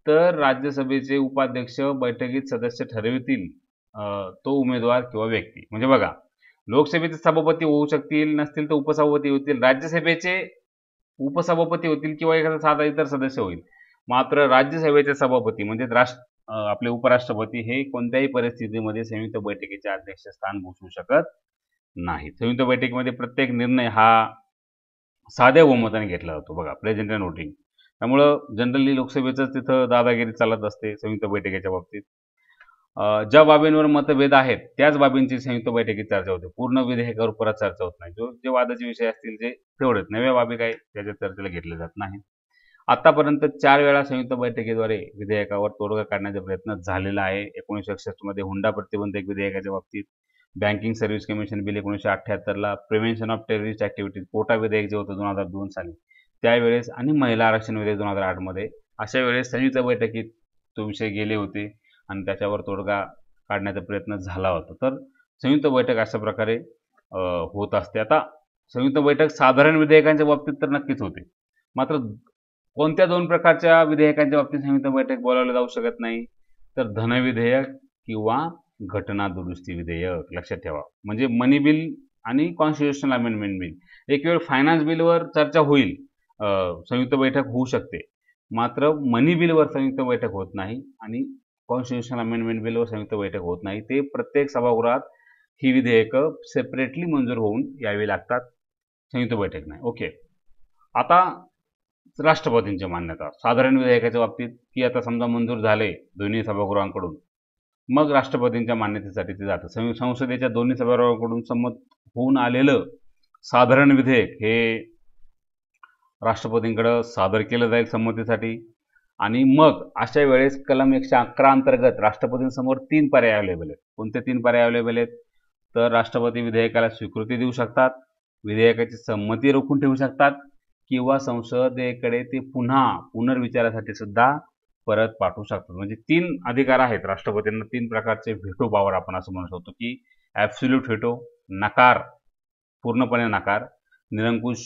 तर राज्यसभेचे उपाध्यक्ष बैठकीत सदस्य ठरवितील तो उमेदवार किंवा व्यक्ती. म्हणजे बघा, लोकसभेचे सभापती होऊ शकतील, नसतील तर उपसभापती होतील, राज्यसभेचे उपसभापती होतील किंवा एखादा साधा इतर सदस्य होईल. मात्र राज्यसभेचे सभापती म्हणजे आपले उपराष्ट्रपती हे कोणत्याही परिस्थितीमध्ये संयुक्त बैठकीचे अध्यक्षस्थान भूषवू शकत नाही. संयुक्त बैठकीमध्ये प्रत्येक निर्णय हा साध्या बहुमताने घेतला जातो. बघा, प्रेझेंट अँड वोटिंग. त्यामुळं जनरली लोकसभेचंच तिथं दादागिरी चालत असते संयुक्त बैठकीच्या बाबतीत. ज्या बाबींवर मतभेद आहेत त्याच बाबींची संयुक्त बैठकीत चर्चा होते. पूर्ण विधेयकावर परत चर्चा होत नाही. जे वादाचे विषय असतील ते तेवढेच, नव्या बाबी काही त्याच्या चर्चेला घेतले जात नाही. आतापर्यंत 4 वेळा संयुक्त बैठकीद्वारे विधेयकावर तोडगा काढण्याचा प्रयत्न झालेला आहे. 1961 मध्ये हुंडा प्रतिबंधक विधेयकाच्या बाबतीत, बँकिंग सर्व्हिस कमिशन बिल 1978ला, प्रिव्हेन्शन ऑफ टेररिस्ट ॲक्टिव्हिटीज कोटा विधेयक जे होतं 2002 साली त्यावेळेस, आणि महिला आरक्षण विधेयक 2008 मध्ये. अशा वेळेस संयुक्त बैठकीत तो विषय गेले होते आणि त्याच्यावर तोडगा काढण्याचा प्रयत्न झाला होता. तर संयुक्त बैठक अशा प्रकारे होत असते. आता संयुक्त बैठक साधारण विधेयकांच्या बाबतीत तर नक्कीच होते. मात्र कोणत्या 2 प्रकारच्या विधेयकांच्या बाबतीत संयुक्त बैठक बोलावली जाऊ शकत नाही तर धनविधेयक किंवा घटना दुरुस्ती विधेयक. लक्षात ठेवा. म्हणजे मनी बिल आणि कॉन्स्टिट्युशनल अमेंडमेंट बिल. एक वेळ फायनान्स बिलवर चर्चा होईल, संयुक्त बैठक होऊ शकते. मात्र मनी बिलवर संयुक्त बैठक होत नाही आणि कॉन्स्टिट्युशनल अमेंडमेंट बिलवर संयुक्त बैठक होत नाही. ते प्रत्येक सभागृहात ही विधेयकं सेपरेटली मंजूर होऊन यावी लागतात, संयुक्त बैठक नाही. ओके. आता राष्ट्रपतींची मान्यता साधारण विधेयकाच्या बाबतीत, की आता समजा मंजूर झाले दोन्ही सभागृहांकडून, मग राष्ट्रपतींच्या मान्यतेसाठी ते जातं. संसदेच्या दोन्ही सभागृहांकडून संमत होऊन आलेलं साधारण विधेयक हे राष्ट्रपतींकडे सादर केलं जाईल संमतीसाठी. आणि मग अशा वेळेस कलम 111 अंतर्गत राष्ट्रपतींसमोर 3 पर्याय अवेलेबल आहेत. कोणते 3 पर्याय अवेलेबल आहेत तर राष्ट्रपती विधेयकाला स्वीकृती देऊ शकतात, विधेयकाची संमती रोखून ठेवू शकतात किंवा संसदेकडे ते पुनर्विचारासाठी सुद्धा परत पाठवू शकतात. म्हणजे 3 अधिकार आहेत राष्ट्रपतींना, 3 प्रकारचे व्हेटो पॉवर आपण असं म्हणू शकतो, की ॲब्सोल्यूट व्हेटो, नकार, पूर्णपणे नकार, निरंकुश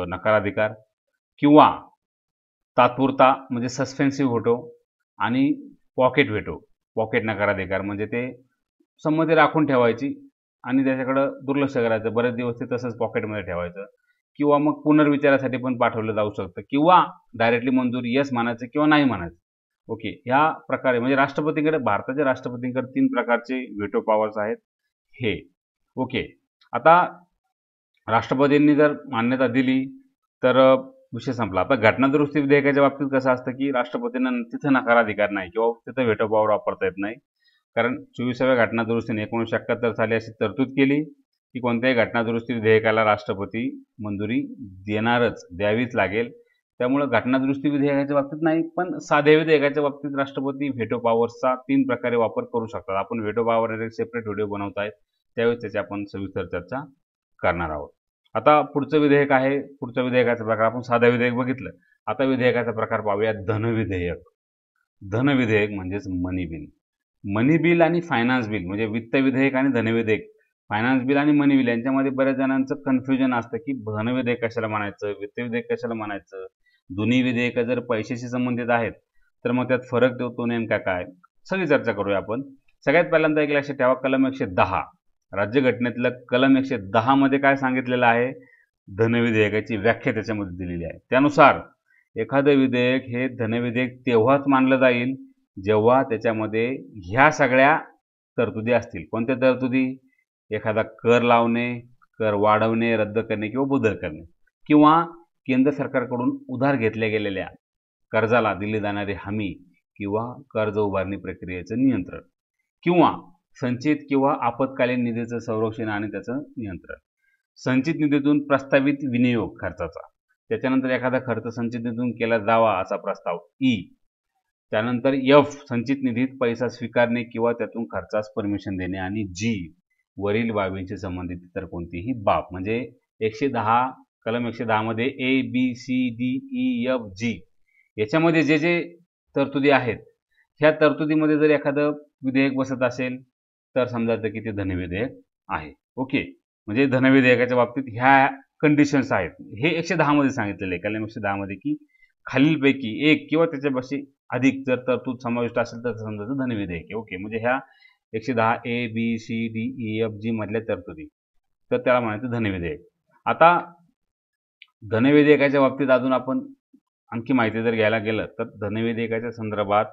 नकाराधिकार, किंवा तात्पुरता म्हणजे सस्पेन्सिव्ह व्हेटो, आणि पॉकेट व्हेटो, पॉकेट नकाराधिकार म्हणजे ते संमती राखून ठेवायची आणि त्याच्याकडं दुर्लक्ष करायचं, बरेच दिवस ते तसंच पॉकेटमध्ये ठेवायचं, किंवा मग पुनर्विचारासाठी पण पाठवलं जाऊ शकतं, किंवा डायरेक्टली मंजुरी यस म्हणायचं किंवा नाही म्हणायचं. ओके. ह्या प्रकारे म्हणजे राष्ट्रपतींकडे, भारताच्या राष्ट्रपतींकडे 3 प्रकारचे व्हेटो पॉवर्स आहेत हे. ओके. आता राष्ट्रपतींनी जर मान्यता दिली तर विषय संपला. आता घटना दुरुस्ती विधेयकाच्या बाबतीत कसं असतं, की राष्ट्रपतींना तिथं नकाराधिकार नाही किंवा तिथं व्हेटो पॉवर वापरता येत नाही. कारण 24व्या घटना दुरुस्तीने 1971 साली अशी तरतूद केली की कोणत्याही घटना दुरुस्ती विधेयकाला राष्ट्रपती मंजुरी द्यावीच लागेल. त्यामुळं घटना दुरुस्ती विधेयकाच्या बाबतीत नाही, पण साध्या विधेयकाच्या बाबतीत राष्ट्रपती व्हेटो पॉवर्सचा 3 प्रकारे वापर करू शकतात. आपण व्हेटो पॉवर एक सेपरेट व्हिडिओ बनवत आहेत, त्यावेळेस त्याची आपण सविस्तर चर्चा करणार आहोत. आता पुढचं विधेयक आहे, पुढच्या विधेयकाचा प्रकार आपण साधं विधेयक बघितलं. आता विधेयकाचा प्रकार पाहूया धनविधेयक. धनविधेयक म्हणजेच मनी बिल. मनी बिल आणि फायनान्स बिल म्हणजे वित्त विधेयक आणि धनविधेयक, फायनान्स बिल आणि मनी बिल यांच्यामध्ये बऱ्याच जणांचं कन्फ्युजन असतं की धनविधेयक कशाला म्हणायचं, वित्त विधेयक कशाला म्हणायचं. दोन्ही विधेयक जर पैशाशी संबंधित आहेत तर मग त्यात फरक तो नेमका काय, सगळी चर्चा करूया आपण. सगळ्यात पहिल्यांदा एक लक्षात ठेवा, कलम 110 राज्यघटनेतलं कलम 110 मध्ये काय सांगितलेलं आहे, धनविधेयकाची व्याख्या त्याच्यामध्ये दिलेली आहे. त्यानुसार एखादं विधेयक हे धनविधेयक तेव्हाच मानलं जाईल जेव्हा त्याच्यामध्ये ह्या सगळ्या तरतुदी असतील. कोणत्या तरतुदी? एखादा कर लावणे, कर वाढवणे, रद्द करणे किंवा बदल करणे, किंवा केंद्र सरकारकडून उधार घेतल्या गेलेल्या कर्जाला दिली जाणारी हमी किंवा कर्ज उभारणी प्रक्रियेचं नियंत्रण, किंवा संचित किंवा आपत्कालीन निधीचं संरक्षण आणि त्याचं नियंत्रण. संचित निधीतून प्रस्तावित विनियोग खर्चाचा, त्याच्यानंतर एखादा खर्च संचित निधीतून केला जावा असा प्रस्ताव ई. त्यानंतर एफ संचित निधीत पैसा स्वीकारणे किंवा त्यातून खर्चास परमिशन देणे, आणि जी वरील बाबींशी संबंधित इतर कोणतीही बाब. म्हणजे 110 कलम 110 मध्ये ABCDEFG याच्यामध्ये जे जे तरतुदी आहेत, ह्या तरतुदीमध्ये जर एखादं विधेयक बसत असेल तर समजायचं की ते धनविधेयक आहे. ओके, म्हणजे धनविधेयकाच्या बाबतीत ह्या कंडिशन्स आहेत. हे 110 मध्ये सांगितलेलं आहे, कलम 110 मध्ये, की खालीलपैकी एक किंवा त्याच्यापेक्षा अधिक जर तरतूद समाविष्ट असेल तर समजायचं धनविधेयक आहे. ओके, म्हणजे ह्या 110 ABCDEFG मधल्या तरतुदी, तर त्याला म्हणायचं धनविधेयक. आता धनविधेयकाच्या बाबतीत अजून आपण आणखी माहिती जर घ्यायला गेलं तर धनविधेयकाच्या संदर्भात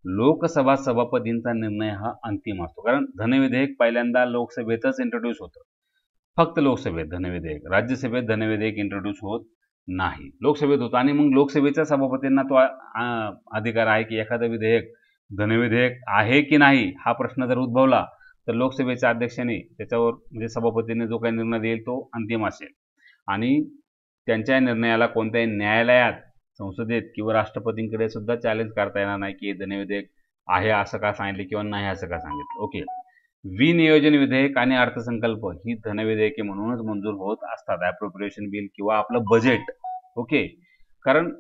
लोकसभा सभापतींचा निर्णय हा अंतिम असतो. कारण धनविधेयक पहिल्यांदा लोकसभेतच इंट्रोड्यूस होतं, फक्त लोकसभेत धनविधेयक, राज्यसभेत धनविधेयक इंट्रोड्यूस होत नाही, लोकसभेत होतं. आणि मग लोकसभेच्या सभापतींना तो अधिकार आहे की एखादं विधेयक धनविधेयक आहे की नाही हा प्रश्न जर उद्भवला तर लोकसभेच्या अध्यक्षाने त्याच्यावर, म्हणजे सभापतीने जो काही निर्णय देईल तो अंतिम असेल आणि त्यांच्या निर्णयाला कोणत्याही न्यायालयात, संसदेत किंवा राष्ट्रपतींकडे सुद्धा चॅलेंज करता येणार नाही की धनविधेयक आहे असं का सांगितले किंवा नाही असं का सांगितलं. ओके, विनियोजन विधेयक आणि अर्थसंकल्प ही धनविधेयके म्हणूनच मंजूर होत असतात, अप्रोप्रिएशन बिल किंवा आपलं बजेट. ओके, कारण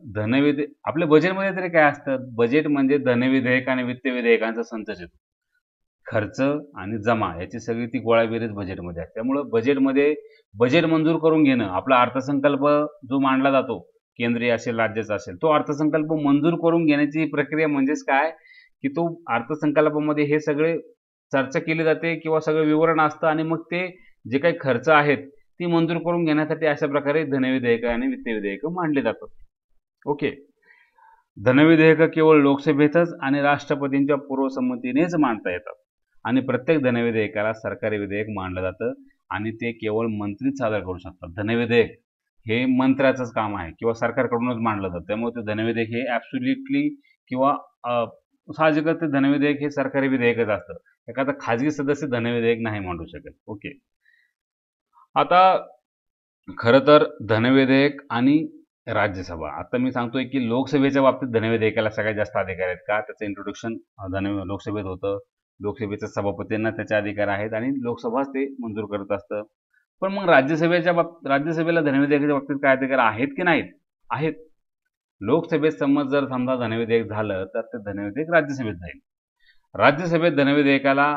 आपल्या बजेटमध्ये तरी काय असतं, बजेट म्हणजे धनविधेयक आणि वित्त विधेयकांचा संचच येतो, खर्च आणि जमा याची सगळी ती गोळाबेरीज बजेटमध्ये आहे. त्यामुळं बजेटमध्ये बजेट मंजूर करून घेणं, आपला अर्थसंकल्प जो मांडला जातो, केंद्रीय असेल राज्याचा असेल, तो अर्थसंकल्प मंजूर करून घेण्याची प्रक्रिया म्हणजेच काय की तो अर्थसंकल्पामध्ये हे सगळे चर्चा केली जाते किंवा सगळं विवरण असतं आणि मग ते जे काही खर्च आहेत ती मंजूर करून घेण्यासाठी अशा प्रकारे धनविधेयक आणि वित्त विधेयक मांडले जातात. ओके, धनविधेयक केवळ लोकसभेतच आणि राष्ट्रपतींच्या पूर्वसंमतीनेच मांडता येतात आणि प्रत्येक धनविधेयकाला सरकारी विधेयक मानलं जातं आणि ते केवळ मंत्रीच सादर करू शकतात. धनविधेयक हे मंत्र्याचंच काम आहे किंवा सरकारकडूनच मांडलं जातं, त्यामुळे ते धनविधेयक हे ॲब्सोल्युटली किंवा साहजिकच ते धनविधेयक हे सरकारी विधेयकच असतं, एखादा खाजगी सदस्य धनविधेयक नाही मांडू शकत. ओके, आता खरं तर धनविधेयक आणि राज्यसभा, आता मी सांगतोय की लोकसभेच्या बाबतीत धनविधेयकाला सगळ्यात जास्त अधिकार आहेत. का, त्याचं इंट्रोडक्शन लोकसभेत होतं, लोकसभेच्या सभापतींना त्याचे अधिकार आहेत आणि लोकसभाच ते मंजूर करत असतं. पण मग राज्यसभेला धनविधेयकाच्या बाबतीत काय अधिकार आहेत की नाहीत? आहेत. लोकसभेत जर समजा धनविधेयक झालं तर ते धनविधेयक राज्यसभेत जाईल. राज्यसभेत धनविधेयकाला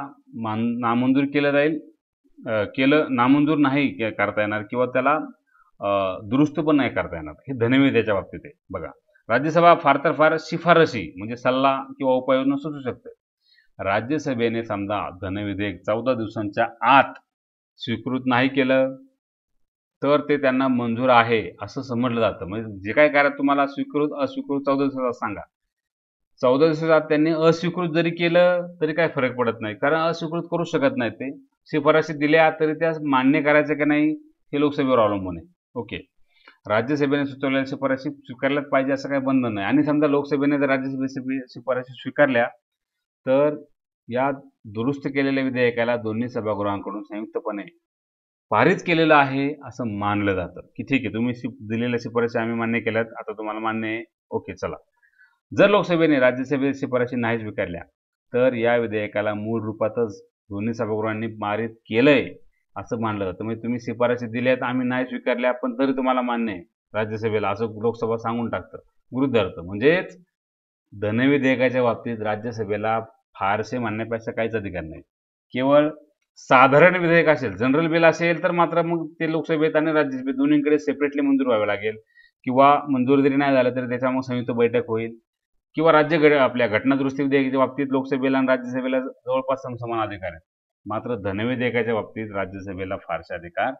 नामंजूर केलं जाईल, नामंजूर नाही करता येणार किंवा त्याला दुरुस्त पण नाही करता येणार. हे धनविधेयकाच्या बाबतीत आहे. बघा, राज्यसभा फार तर फार शिफारशी म्हणजे सल्ला किंवा उपाययोजना सुचू शकते. राज्यसभेने समजा धनविधेयक 14 दिवसांच्या आत स्वीकृत नाही केलं तर ते त्यांना मंजूर आहे असं समजलं जातं. म्हणजे जे काय करा, तुम्हाला स्वीकृत अस्वीकृत 14 दिवसात सांगा, 14 दिवसात त्यांनी अस्वीकृत जरी केलं तरी काय फरक पडत नाही, कारण अस्वीकृत करू शकत नाही. ते शिफारशी दिल्या तरी त्या मान्य करायचं की नाही हे लोकसभेवर अवलंबून आहे. ओके, राज्यसभेने सुचवलेल्या शिफारशी स्वीकारल्याच पाहिजे असं काही बंधन नाही. आणि समजा लोकसभेने जर राज्यसभेच्या शिफारशी स्वीकारल्या तर या दुरुस्त केलेल्या विधेयकाला दोन्ही सभागृहांकडून संयुक्तपणे पारित केलेलं आहे असं मानलं जातं, की ठीक आहे, तुम्ही दिलेल्या शिफारशी आम्ही मान्य केल्यात, आता तुम्हाला मान्य आहे. ओके, चला. जर लोकसभेने राज्यसभेच्या शिफारशी नाही स्वीकारल्या तर या विधेयकाला मूळ रूपातच दोन्ही सभागृहांनी पारित केलंय असं मानलं जातं. म्हणजे तुम्ही शिफारशी दिल्यात, आम्ही नाही स्वीकारल्या, पण तरी तुम्हाला मान्य आहे राज्यसभेला, असं लोकसभा सांगून टाकतं गृहीत. म्हणजेच धनविधेयकाच्या बाबतीत राज्यसभेला फारसे मानण्यापेक्षा काहीच अधिकार नाही. केवळ साधारण विधेयक असेल, जनरल बिल असेल तर मात्र मग ते लोकसभेत आणि राज्यसभेत दोन्हीकडे सेपरेटली मंजूर व्हावे लागेल किंवा मंजूर जरी नाही झालं तरी त्याच्यामुळे संयुक्त बैठक होईल किंवा आपल्या घटनादुरुस्ती विधेयकाच्या बाबतीत लोकसभेला आणि राज्यसभेला जवळपास समान अधिकार आहेत. मात्र धनविधेयकाच्या बाबतीत राज्यसभेला फारसे अधिकार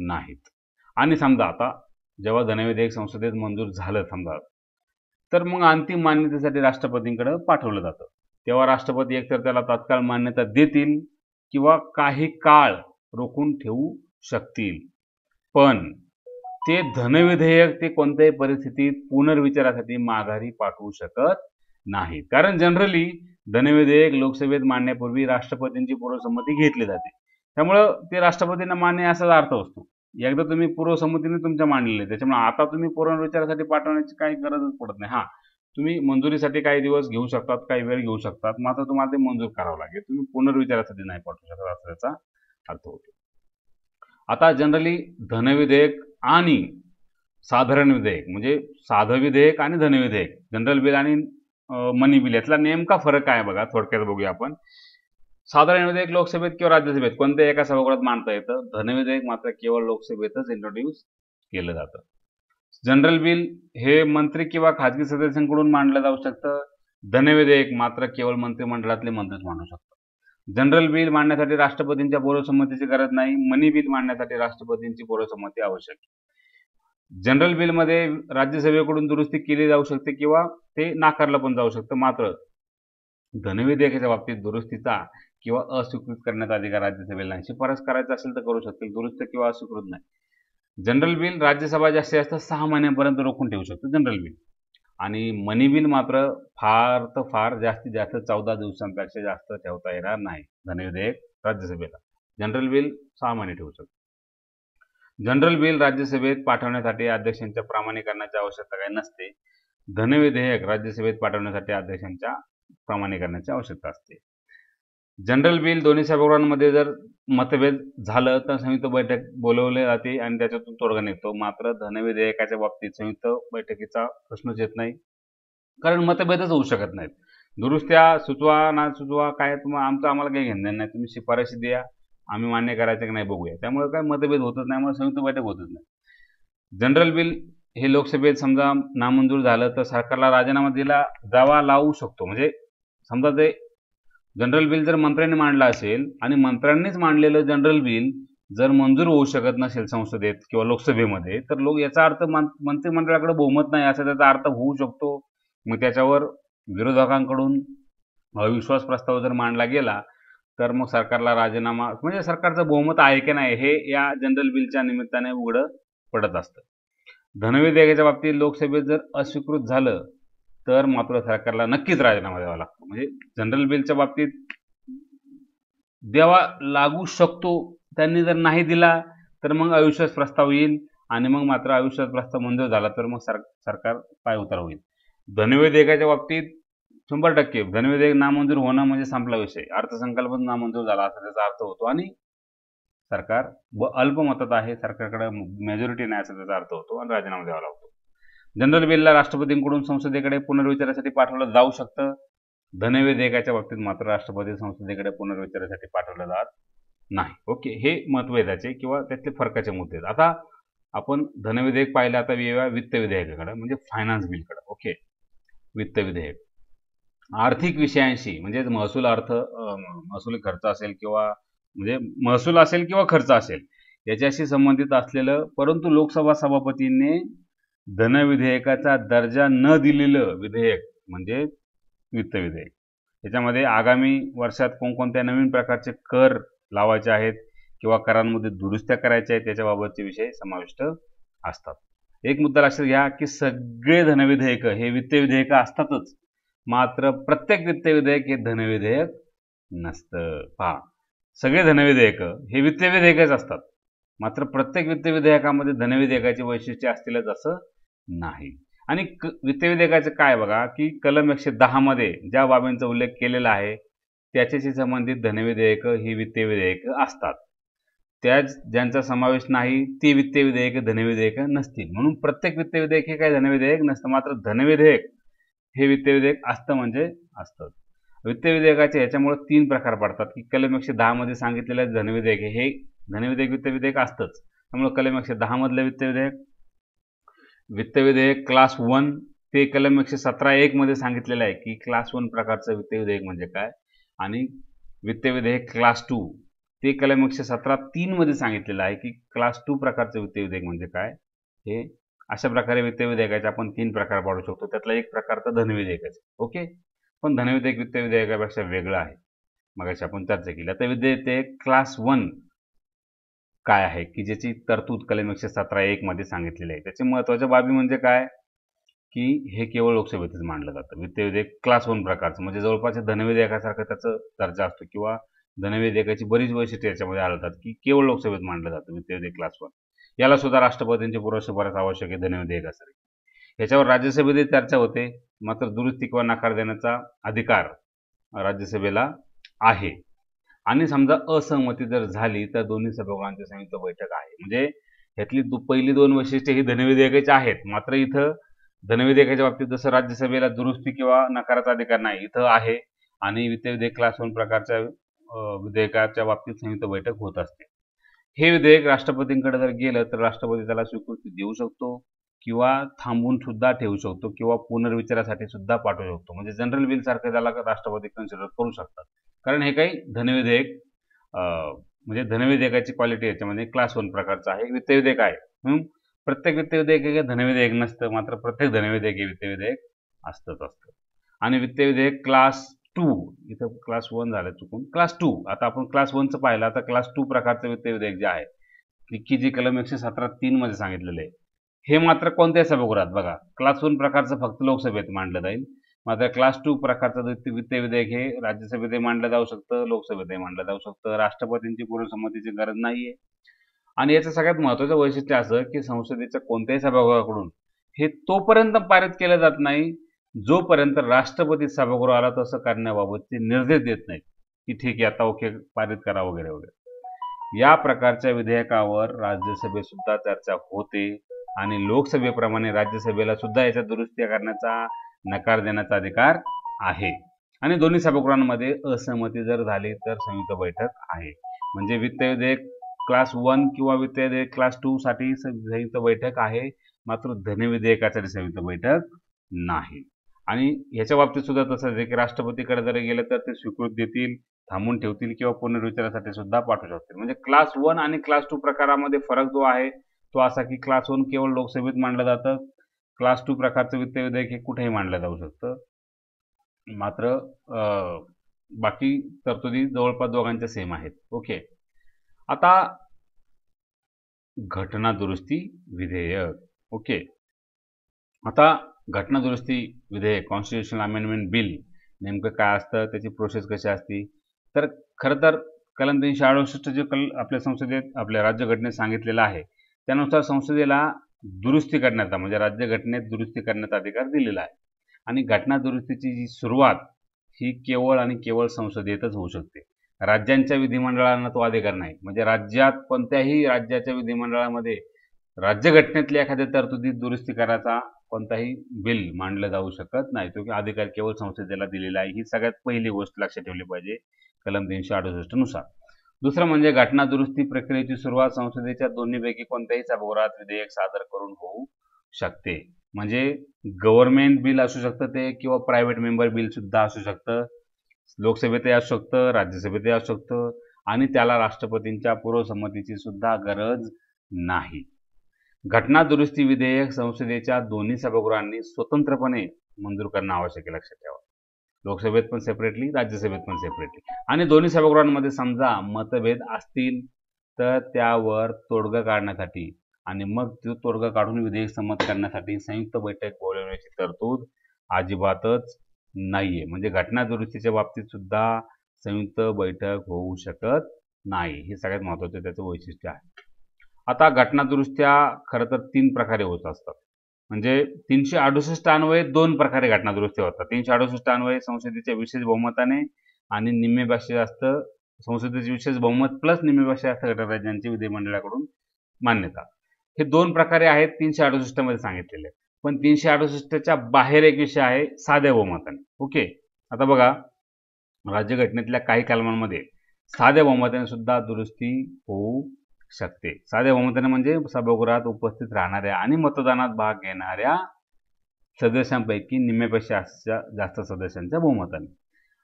नाहीत. आणि समजा आता जेव्हा धनविधेयक संसदेत मंजूर झालं समजा, तर मग अंतिम मान्यतेसाठी राष्ट्रपतींकडे पाठवलं जातं. तेव्हा राष्ट्रपती एकतर त्याला तात्काळ मान्यता देतील किंवा काही काळ रोखून ठेवू शकतील. पण ते धनविधेयक ते कोणत्याही परिस्थितीत पुनर्विचारासाठी माघारी पाठवू शकत नाहीत. कारण जनरली धनविधेयक लोकसभेत मांडण्यापूर्वी राष्ट्रपतींची पूर्वसंमती घेतली जाते. त्यामुळं ते राष्ट्रपतींना मान्य असाच अर्थ असतो. एकदा तुम्ही पूर्वसंमतीने तुमच्या मांडलेले, त्याच्यामुळे आता तुम्ही पुनर्विचारासाठी पाठवण्याची काही गरजच पडत नाही. हां, तुम्ही मंजुरीसाठी काही दिवस घेऊ शकतात, काही वेळ घेऊ शकतात, मात्र तुम्हाला ते मंजूर करावं लागेल. तुम्ही पुनर्विचारासाठी नाही पाठवू शकत, असा त्याचा अर्थ होतो. आता जनरली धनविधेयक आणि साधारण विधेयक म्हणजे साधं विधेयक आणि धनविधेयक, जनरल बिल आणि मनी बिल यातला नेमका फरक काय बघा, थोडक्यात बघूया आपण. साधारण विधेयक लोकसभेत किंवा राज्यसभेत कोणत्याही एका सभागृहात मांडता येतं. धनविधेयक मात्र केवळ लोकसभेतच इंट्रोड्यूस केलं जातं. जनरल बिल हे मंत्री किंवा खाजगी सदस्यांकडून मांडलं जाऊ शकतं. धनविधेयक मात्र केवळ मंत्रिमंडळातले मंत्रीच मांडू शकतात. जनरल बिल मांडण्यासाठी राष्ट्रपतींच्या पूर्वसंमतीची गरज नाही. मनी बिल मांडण्यासाठी राष्ट्रपतींची पूर्वसंमती आवश्यक आहे. जनरल बिलमध्ये राज्यसभेकडून दुरुस्ती केली जाऊ शकते किंवा ते नाकारलं पण जाऊ शकतं. मात्र धनविधेयकाच्या बाबतीत दुरुस्तीचा किंवा अस्वीकृत करण्याचा अधिकार राज्यसभेला नाही. शिफारस करायचं असेल तर करू शकतील, दुरुस्त किंवा अस्वीकृत नाही. जनरल बिल राज्यसभा जास्तीत जास्त 6 महिन्यांपर्यंत रोखून ठेवू शकतो जनरल बिल. आणि मनी बिल मात्र फार तर फार जास्तीत जास्त 14 दिवसांपेक्षा जास्त ठेवता येणार नाही. धनविधेयक राज्यसभेला, जनरल बिल 6 महिने ठेवू शकतो. जनरल बिल राज्यसभेत पाठवण्यासाठी अध्यक्षांच्या प्रमाणीकरणाची आवश्यकता काही नसते. धनविधेयक राज्यसभेत पाठवण्यासाठी अध्यक्षांच्या प्रमाणीकरणाची आवश्यकता असते. जनरल बिल दोन्ही सभागृहांमध्ये जर मतभेद झालं तर संयुक्त बैठक बोलवली जाते आणि त्याच्यातून तोडगा निघतो. मात्र धनविधेयकाच्या बाबतीत संयुक्त बैठकीचा प्रश्नच येत नाही, कारण मतभेदच होऊ शकत नाहीत. दुरुस्त्या सुचवा ना सुचवा काय आम्हाला काही घेणं नाही, तुम्ही शिफारशी द्या, आम्ही मान्य करायचं की नाही बघूया. त्यामुळे काय मतभेद होतच नाही, त्यामुळे संयुक्त बैठक होतच नाही. जनरल बिल हे लोकसभेत समजा नामंजूर झालं तर सरकारला राजीनामा दिला जावा लावू शकतो. म्हणजे समजा ते जनरल बिल जर मंत्र्यांनी मांडलं असेल आणि मंत्र्यांनीच मांडलेलं जनरल बिल जर मंजूर होऊ शकत नसेल संसदेत किंवा लोकसभेमध्ये, तर याचा अर्थ मंत्रिमंडळाकडे बहुमत नाही असा त्याचा अर्थ होऊ शकतो. मग त्याच्यावर विरोधकांकडून अविश्वास प्रस्ताव जर मांडला गेला तर मग सरकारला राजीनामा, म्हणजे सरकारचं बहुमत आहे की नाही हे या जनरल बिलच्या निमित्ताने उघडं पडत असतं. धनविधेयकाच्या बाबतीत लोकसभेत जर अस्वीकृत झालं तर मात्र सरकारला नक्कीच राजीनामा द्यावा लागतो. म्हणजे जनरल बिलच्या बाबतीत द्यावा लागू शकतो. त्यांनी जर नाही दिला तर मग अविश्वास प्रस्ताव येईल आणि मग मात्र अविश्वास प्रस्ताव मंजूर झाला तर मग सरकार पायउतार होईल. धनविधेयकाच्या बाबतीत 100% धनविधेयक नामंजूर होणं म्हणजे संपला विषय. अर्थसंकल्प नामंजूर झाला असा त्याचा अर्थ होतो आणि सरकार अल्पमतात आहे, सरकारकडे मेजॉरिटी नाही असा त्याचा अर्थ होतो आणि राजीनामा द्यावा लागतो. जनरल बिलला राष्ट्रपतींकडून संसदेकडे पुनर्विचारासाठी पाठवलं जाऊ शकतं. धनविधेयकाच्या बाबतीत मात्र राष्ट्रपती संसदेकडे पुनर्विचारासाठी पाठवलं जात नाही. ओके, हे मतभेदाचे किंवा त्यातले फरकाचे मुद्दे आहेत. आता आपण धनविधेयक पाहिलं, आता येऊया वित्त विधेयकाकडे म्हणजे फायनान्स बिलकडे. ओके, वित्त विधेयक आर्थिक विषयांशी म्हणजे महसूल खर्च असेल किंवा म्हणजे महसूल असेल किंवा खर्च असेल याच्याशी संबंधित असलेलं, परंतु लोकसभा सभापतींनी धनविधेयकाचा दर्जा न दिलेलं विधेयक म्हणजे वित्त विधेयक. याच्यामध्ये आगामी वर्षात कोणकोणत्या नवीन प्रकारचे कर लावायचे आहेत किंवा करांमध्ये दुरुस्त्या करायच्या आहेत याच्याबाबतचे विषय समाविष्ट असतात. एक मुद्दा लक्षात घ्या की सगळे धनविधेयक हे वित्त विधेयक असतातच, मात्र प्रत्येक वित्त विधेयक हे धनविधेयक नसतं. पहा, सगळे धनविधेयक हे वित्त विधेयकच असतात, मात्र प्रत्येक वित्त विधेयकामध्ये धनविधेयकाची वैशिष्ट्ये असतीलच असं नाही. आणि वित्त विधेयकाचं काय बघा की कलम 110 मध्ये ज्या बाबींचा उल्लेख केलेला आहे त्याच्याशी संबंधित धनविधेयक ही वित्त विधेयक असतात. ज्यांचा समावेश नाही ते वित्त विधेयक धनविधेयक नसतील. म्हणून प्रत्येक वित्त विधेयक हे काही धनविधेयक नसतं, मात्र धनविधेयक हे वित्त विधेयक असतं म्हणजे असतं. वित्त विधेयकाचे ह्याच्यामुळे 3 प्रकार पडतात की कलम 110 मध्ये सांगितलेलं धनविधेयक हे धनविधेयक वित्त विधेयक असतंच. त्यामुळे कलम 110 मधलं वित्त विधेयक क्लास 1 ते कलम 117(1) मध्ये सांगितलेलं आहे की क्लास 1 प्रकारचं वित्त विधेयक म्हणजे काय, आणि वित्त विधेयक क्लास 2 ते कलम 117(3) मध्ये सांगितलेलं आहे की क्लास 2 प्रकारचं वित्त विधेयक म्हणजे काय. हे अशा प्रकारे वित्त विधेयकाचे आपण 3 प्रकार पाडू शकतो. त्यातला एक प्रकार तर धनविधेयकाचे. ओके, पण धनविधेयक वित्त विधेयकापेक्षा वेगळं आहे, मगाशी आपण चर्चा केली. आता विधेयक क्लास 1 काय आहे की ज्याची तरतूद कलम 117(1) मध्ये सांगितलेली आहे. त्याची महत्त्वाच्या बाबी म्हणजे काय की हे केवळ लोकसभेतच मांडलं जातं. वित्त विधेयक क्लास 1 प्रकारचं म्हणजे जवळपास धनविधेयकासारखं त्याचा दर्जा असतो किंवा धनविधेयकाची बरीच वैशिष्ट्ये याच्यामध्ये आढळतात की केवळ लोकसभेत मांडलं जातं वित्त विधेयक क्लास 1. याला सुद्धा राष्ट्रपतींची पूर्व शिफारस आवश्यक आहे धनविधेयकासाठी. याच्यावर राज्यसभेत चर्चा होते, मात्र दुरुस्ती किंवा नकार देण्याचा अधिकार राज्यसभेला आहे. आणि समजा असहमती जर झाली तर दोन्ही सभागृहांची संयुक्त बैठक आहे. म्हणजे ह्यातली पहिली 2 वैशिष्ट्ये ही धनविधेयकाची आहेत. मात्र इथं धनविधेयकाच्या बाबतीत जसं राज्यसभेला दुरुस्ती किंवा नकाराचा अधिकार नाही, इथं आहे. आणि वित्त विधेयक क्लास 1 प्रकारच्या विधेयकाच्या बाबतीत संयुक्त बैठक होत असते. हे विधेयक राष्ट्रपतींकडे जर गेलं तर राष्ट्रपती त्याला स्वीकृती देऊ शकतो किंवा थांबवून सुद्धा ठेवू शकतो किंवा पुनर्विचारासाठी सुद्धा पाठवू शकतो. म्हणजे जनरल बिल सारखं त्याला राष्ट्रपती कन्सिडर करू शकतात. कारण हे काही धनविधेयक म्हणजे धनविधेयकाची क्वालिटी याच्यामध्ये क्लास 1 प्रकारचं आहे, वित्त विधेयक आहे. म्हणून प्रत्येक वित्त विधेयक हे धनविधेयक नसतं, मात्र प्रत्येक धनविधेयक हे वित्त विधेयक असतं. आणि वित्त विधेयक क्लास 2, इथं क्लास 1 झालं चुकून, क्लास 2. आता आपण क्लास 1चं पाहिलं, आता क्लास 2 प्रकारचं वित्त विधेयक जे आहे की जी कलम 117(3) मध्ये सांगितलेलं आहे, हे मात्र कोणत्याही सभागृहात बघा, क्लास 1 प्रकारचं फक्त लोकसभेत मांडलं जाईल. मात्र क्लास 2 प्रकारचं वित्त विधेयक हे राज्यसभेतही मांडलं जाऊ शकतं, लोकसभेतही मांडलं जाऊ शकतं. राष्ट्रपतींची पूर्वसंमतीची गरज नाहीये. आणि याचं सगळ्यात महत्त्वाचं वैशिष्ट्य असं की संसदेच्या कोणत्याही सभागृहाकडून हे तोपर्यंत पारित केलं जात नाही जोपर्यंत राष्ट्रपती सभागृहाला तसं करण्याबाबतचे निर्देश देत नाहीत की ठीक आहे आता ओके पारित करा वगैरे वगैरे. या प्रकारच्या विधेयकावर राज्यसभेत सुद्धा चर्चा होते आणि लोकसभेप्रमाणे राज्यसभेला सुद्धा याच्या दुरुस्ती करण्याचा नकार देण्याचा अधिकार आहे. आणि दोन्ही सभागृहांमध्ये असहमती जर झाली तर संयुक्त बैठक आहे. म्हणजे वित्त विधेयक क्लास 1 किंवा वित्त विधेयक क्लास 2 साठी संयुक्त बैठक आहे, मात्र धनविधेयकासाठी संयुक्त बैठक नाही. आणि ह्याच्या बाबतीत सुद्धा तसंच आहे की राष्ट्रपतीकडे जर गेलं तर ते स्वीकृती देतील, थांबून ठेवतील किंवा पुनर्विचारासाठी सुद्धा पाठवू शकतील. म्हणजे क्लास 1 आणि क्लास 2 प्रकारामध्ये फरक जो आहे तो असा की क्लास 1 केवळ लोकसभेत मांडलं जातं, क्लास 2 प्रकारचं वित्त विधेयक हे कुठेही मांडलं जाऊ शकतं. मात्र बाकी तरतुदी जवळपास दोघांच्या सेम आहेत. ओके, आता घटना दुरुस्ती विधेयक. ओके, आता घटना दुरुस्ती विधेयक कॉन्स्टिट्यूशनल अमेंडमेंट बिल नेमकं काय असतं, त्याची प्रोसेस कशी असते, तर खरं तर कलम 368 जे आपल्या संसदेत आपल्या राज्यघटनेत सांगितलेलं आहे त्यानुसार संसदेला दुरुस्ती करण्याचा म्हणजे राज्यघटनेत दुरुस्ती करण्याचा अधिकार दिलेला आहे. आणि घटना दुरुस्तीची जी सुरुवात ही केवळ आणि केवळ संसदेतच होऊ शकते. राज्यांच्या विधिमंडळांना तो अधिकार नाही. म्हणजे राज्यात कोणत्याही राज्याच्या विधिमंडळामध्ये राज्यघटनेतल्या एखाद्या तरतुदीत दुरुस्ती करायचा कोणताही बिल मांडलं जाऊ शकत नाही. तो अधिकार केवळ संसदेला दिलेला आहे. ही सगळ्यात पहिली गोष्ट लक्षात ठेवली पाहिजे कलम 368 नुसार. दुसरं म्हणजे घटना दुरुस्ती प्रक्रियेची सुरुवात संसदेच्या दोन्हीपैकी कोणत्याही सभागृहात विधेयक सादर करून होऊ शकते. म्हणजे गव्हर्नमेंट बिल असू शकतं ते किंवा प्रायव्हेट मेंबर बिल सुद्धा असू शकतं, लोकसभेतही असू शकतं, राज्यसभेतही असू शकतं आणि त्याला राष्ट्रपतींच्या पूर्वसंमतीची सुद्धा गरज नाही. घटना दुरुस्ती विधेयक संसदेच्या दोन्ही सभागृहांनी स्वतंत्रपणे मंजूर करणं आवश्यक आहे, लक्षात ठेवा. लोकसभेत पण सेपरेटली, राज्यसभेत पण सेपरेटली. आणि दोन्ही सभागृहांमध्ये समजा मतभेद असतील तर त्यावर तोडगा काढण्यासाठी आणि मग तो तोडगा काढून विधेयक संमत करण्यासाठी संयुक्त बैठक बोलवण्याची तरतूद अजिबातच नाहीये. म्हणजे घटना दुरुस्तीच्या बाबतीत सुद्धा संयुक्त बैठक होऊ शकत नाही. हे सगळ्यात महत्त्वाचं त्याचं वैशिष्ट्य आहे. आता घटना दुरुस्त्या खरं तर 3 प्रकारे होत असतात. म्हणजे 368 अन्वये 2 प्रकारे घटना दुरुस्त्या होतात. 368 अन्वये संसदेच्या विशेष बहुमताने आणि निम्मेपेक्षा जास्त संसदेचे विशेष बहुमत प्लस निम्मेपेक्षा जास्त घटक राज्यांची विधिमंडळाकडून मान्यता. हे 2 प्रकारे आहेत 368 मध्ये सांगितलेले. पण 368च्या बाहेर एक विषय आहे साध्या बहुमताने. ओके, आता बघा राज्यघटनेतल्या काही कलमांमध्ये साध्या बहुमताने सुद्धा दुरुस्ती होऊ शकते. साध्या बहुमताने म्हणजे सभागृहात उपस्थित राहणाऱ्या आणि मतदानात भाग घेणाऱ्या सदस्यांपैकी निम्म्यापेक्षा जास्त सदस्यांच्या बहुमताने.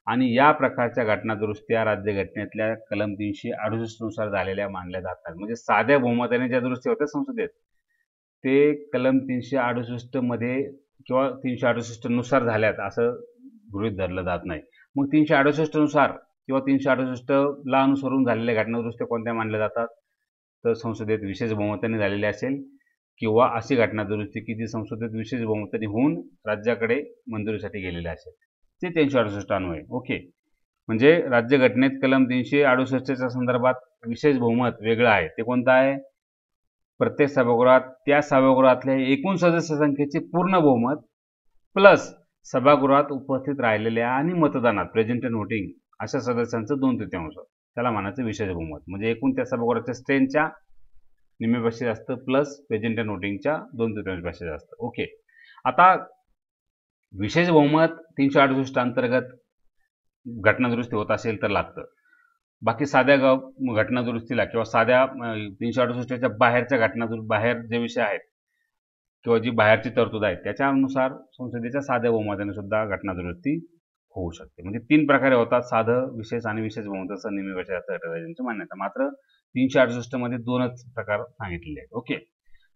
आणि या प्रकारच्या घटना दुरुस्त्या राज्यघटनेतल्या कलम 368 नुसार झालेल्या मानल्या जातात. म्हणजे साध्या बहुमताने ज्या दुरुस्ती होत्या संसदेत ते कलम 368 मध्ये किंवा 368 नुसार झाल्यात असं गृहीत धरलं जात नाही. मग 368 नुसार किंवा 368 ला अनुसरून झालेल्या घटना दुरुस्त्या कोणत्या मानल्या जातात, तर संसदेत विशेष बहुमताने झालेली असेल किंवा अशी घटना दुरुस्ती की जी संसदेत विशेष बहुमताने होऊन राज्याकडे मंजुरीसाठी गेलेली असेल ते 368 अन्वये. ओके, म्हणजे राज्यघटनेत कलम 368च्या संदर्भात विशेष बहुमत वेगळं आहे. ते कोणतं आहे, प्रत्येक सभागृहात त्या सभागृहातल्या एकूण सदस्य संख्येचे पूर्ण बहुमत प्लस सभागृहात उपस्थित राहिलेल्या आणि मतदानात प्रेझेंट अँड व्होटिंग अशा सदस्यांचं 2/3 त्याला म्हणायचं विशेष बहुमत. म्हणजे एकूण त्या सभागृहाच्या स्ट्रेंथच्या निम्म्यापेक्षा जास्त प्लस प्रेझेंट अँड वोटिंगच्या 2/3 पेक्षा जास्त. ओके. आता विशेष बहुमत 368 अंतर्गत घटना दुरुस्ती होत असेल तर लागतं. बाकी साध्या घटना दुरुस्तीला किंवा साध्या 368च्या बाहेरच्या बाहेर जे विषय आहेत किंवा जी बाहेरची तरतूद आहे त्याच्यानुसार संसदेच्या साध्या बहुमताने सुद्धा घटना दुरुस्ती होऊ शकते. म्हणजे 3 प्रकारे होतात, साधं, विशेष आणि विशेष बहुमताचं निम्म्यापेक्षा जास्त घटकराज्यांची मान्यता. मात्र 368 मध्ये 2च प्रकार सांगितलेले आहेत. ओके.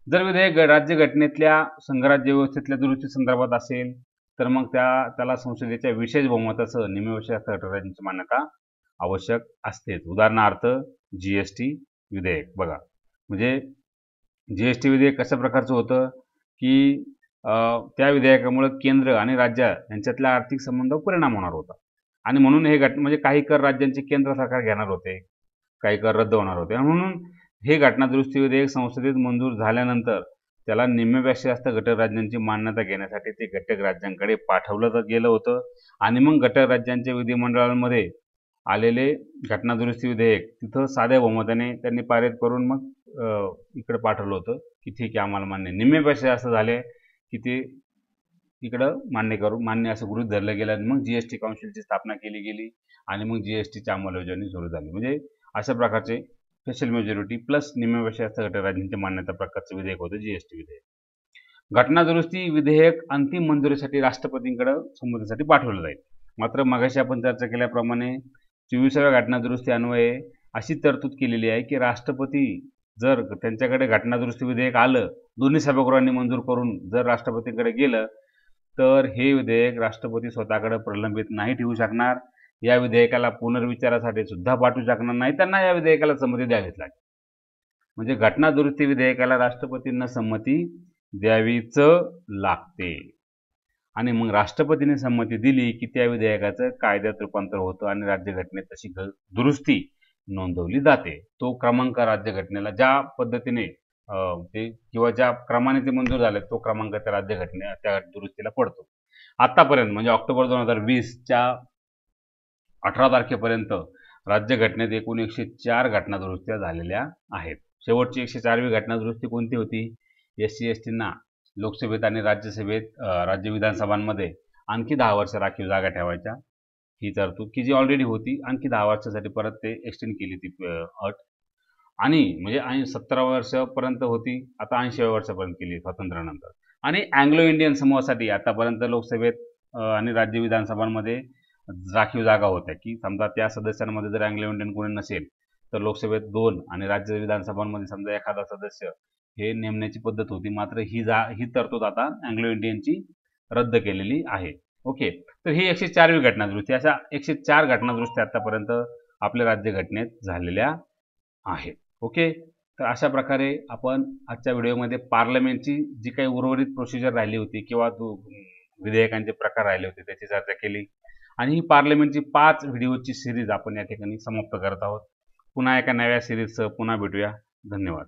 जर विधेयक राज्यघटनेतल्या संघराज्य व्यवस्थेतल्या दुरुस्ती संदर्भात असेल तर मग त्याला संसदेच्या विशेष बहुमताचं निम्म्यापेक्षा जास्त घटकराज्यांची मान्यता आवश्यक असतेच. उदाहरणार्थ जीएसटी विधेयक बघा. म्हणजे जीएसटी विधेयक कशा प्रकारचं होतं की त्या विधेयकामुळे केंद्र आणि राज्य यांच्यातल्या आर्थिक संबंधावर परिणाम होणार होता आणि म्हणून हे म्हणजे काही कर राज्यांचे केंद्र सरकार घेणार होते, काही कर रद्द होणार होते. म्हणून हे घटना दुरुस्ती विधेयक संसदेत मंजूर झाल्यानंतर त्याला निम्म्यापेक्षा जास्त घटक राज्यांची मान्यता घेण्यासाठी ते घटक राज्यांकडे पाठवलं गेलं होतं आणि मग घटक राज्यांच्या विधिमंडळांमध्ये आलेले घटना दुरुस्ती विधेयक तिथं साध्या बहुमताने त्यांनी पारित करून मग इकडे पाठवलं होतं की ठीक आहे आम्हाला मान्य. निम्म्यापेक्षा जास्त झाले की ते इकडं मान्य असं गृहीत धरलं गेलं आणि मग जीएसटी काउन्सिलची स्थापना केली गेली आणि मग जीएसटीच्या अंमलबजावणी सुरू झाली. म्हणजे अशा प्रकारचे स्पेशल मेजॉरिटी प्लस निम्म्यापेक्षा जास्त घटक राज्यांची मान्यता प्रकारचं विधेयक होतं जीएसटी विधेयक. घटना दुरुस्ती विधेयक अंतिम मंजुरीसाठी राष्ट्रपतींकडे संमतीसाठी पाठवलं जाईल. मात्र मगाशी आपण चर्चा केल्याप्रमाणे 24व्या घटना दुरुस्ती अन्वये अशी तरतूद केलेली आहे की राष्ट्रपती जर त्यांच्याकडे घटना दुरुस्ती विधेयक आलं, दोन्ही सभागृहांनी मंजूर करून जर राष्ट्रपतींकडे गेलं तर हे विधेयक राष्ट्रपती स्वतःकडे प्रलंबित नाही ठेवू शकणार. या विधेयकाला पुनर्विचारासाठी सुद्धा पाठवू शकणार नाही. त्यांना या विधेयकाला संमती द्यावीच लागेल. म्हणजे घटना दुरुस्ती विधेयकाला राष्ट्रपतींना संमती द्यावीच लागते आणि मग राष्ट्रपतींनी संमती दिली की त्या विधेयकाचं कायद्यात रूपांतर होतं आणि राज्यघटनेत तशी दुरुस्ती नोंदवली जाते. तो क्रमांक राज्यघटनेला ज्या पद्धतीने ते किंवा ज्या क्रमाने ते मंजूर झाले तो क्रमांक त्या त्या दुरुस्तीला पडतो. आतापर्यंत म्हणजे ऑक्टोबर 2020च्या 18 तारखेपर्यंत राज्यघटनेत एकूण 104 घटना दुरुस्त्या झालेल्या आहेत. शेवटची 104वी घटना दुरुस्ती कोणती होती? SC STंना लोकसभेत आणि राज्यसभेत राज्य विधानसभांमध्ये आणखी 10 वर्ष राखीव जागा ठेवायच्या ही तरतूद की जी ऑलरेडी होती आणखी 10 वर्षासाठी परत ते एक्सटेंड केली ती अट आणि म्हणजे 17 वर्षापर्यंत होती, आता 80व्या वर्षापर्यंत केली स्वातंत्र्यानंतर. आणि अँग्लो इंडियन समूहासाठी आतापर्यंत लोकसभेत आणि राज्य विधानसभांमध्ये राखीव जागा होत्या की समजा त्या सदस्यांमध्ये जर अँग्लो इंडियन कोणी नसेल तर लोकसभेत 2 आणि राज्य विधानसभांमध्ये समजा एखादा सदस्य हे नेमण्याची पद्धत होती. मात्र ही तरतूद आता अँग्लो इंडियनची रद्द केलेली आहे. ओके. तर ही 104वी घटना दुरुस्ती. अशा 104 घटना दुरुस्ती आतापर्यंत आपल्या राज्यघटनेत झालेल्या आहेत. ओके. तर अशा प्रकारे आपण आजच्या व्हिडिओमध्ये पार्लमेंटची जी काही उर्वरित प्रोसिजर राहिली होती किंवा विधेयकांचे प्रकार राहिले होते त्याची चर्चा केली आणि ही पार्लमेंटची 5 व्हिडिओची सिरीज आपण या ठिकाणी समाप्त करत आहोत. पुन्हा एका नव्या सिरीजसह पुन्हा भेटूया. धन्यवाद.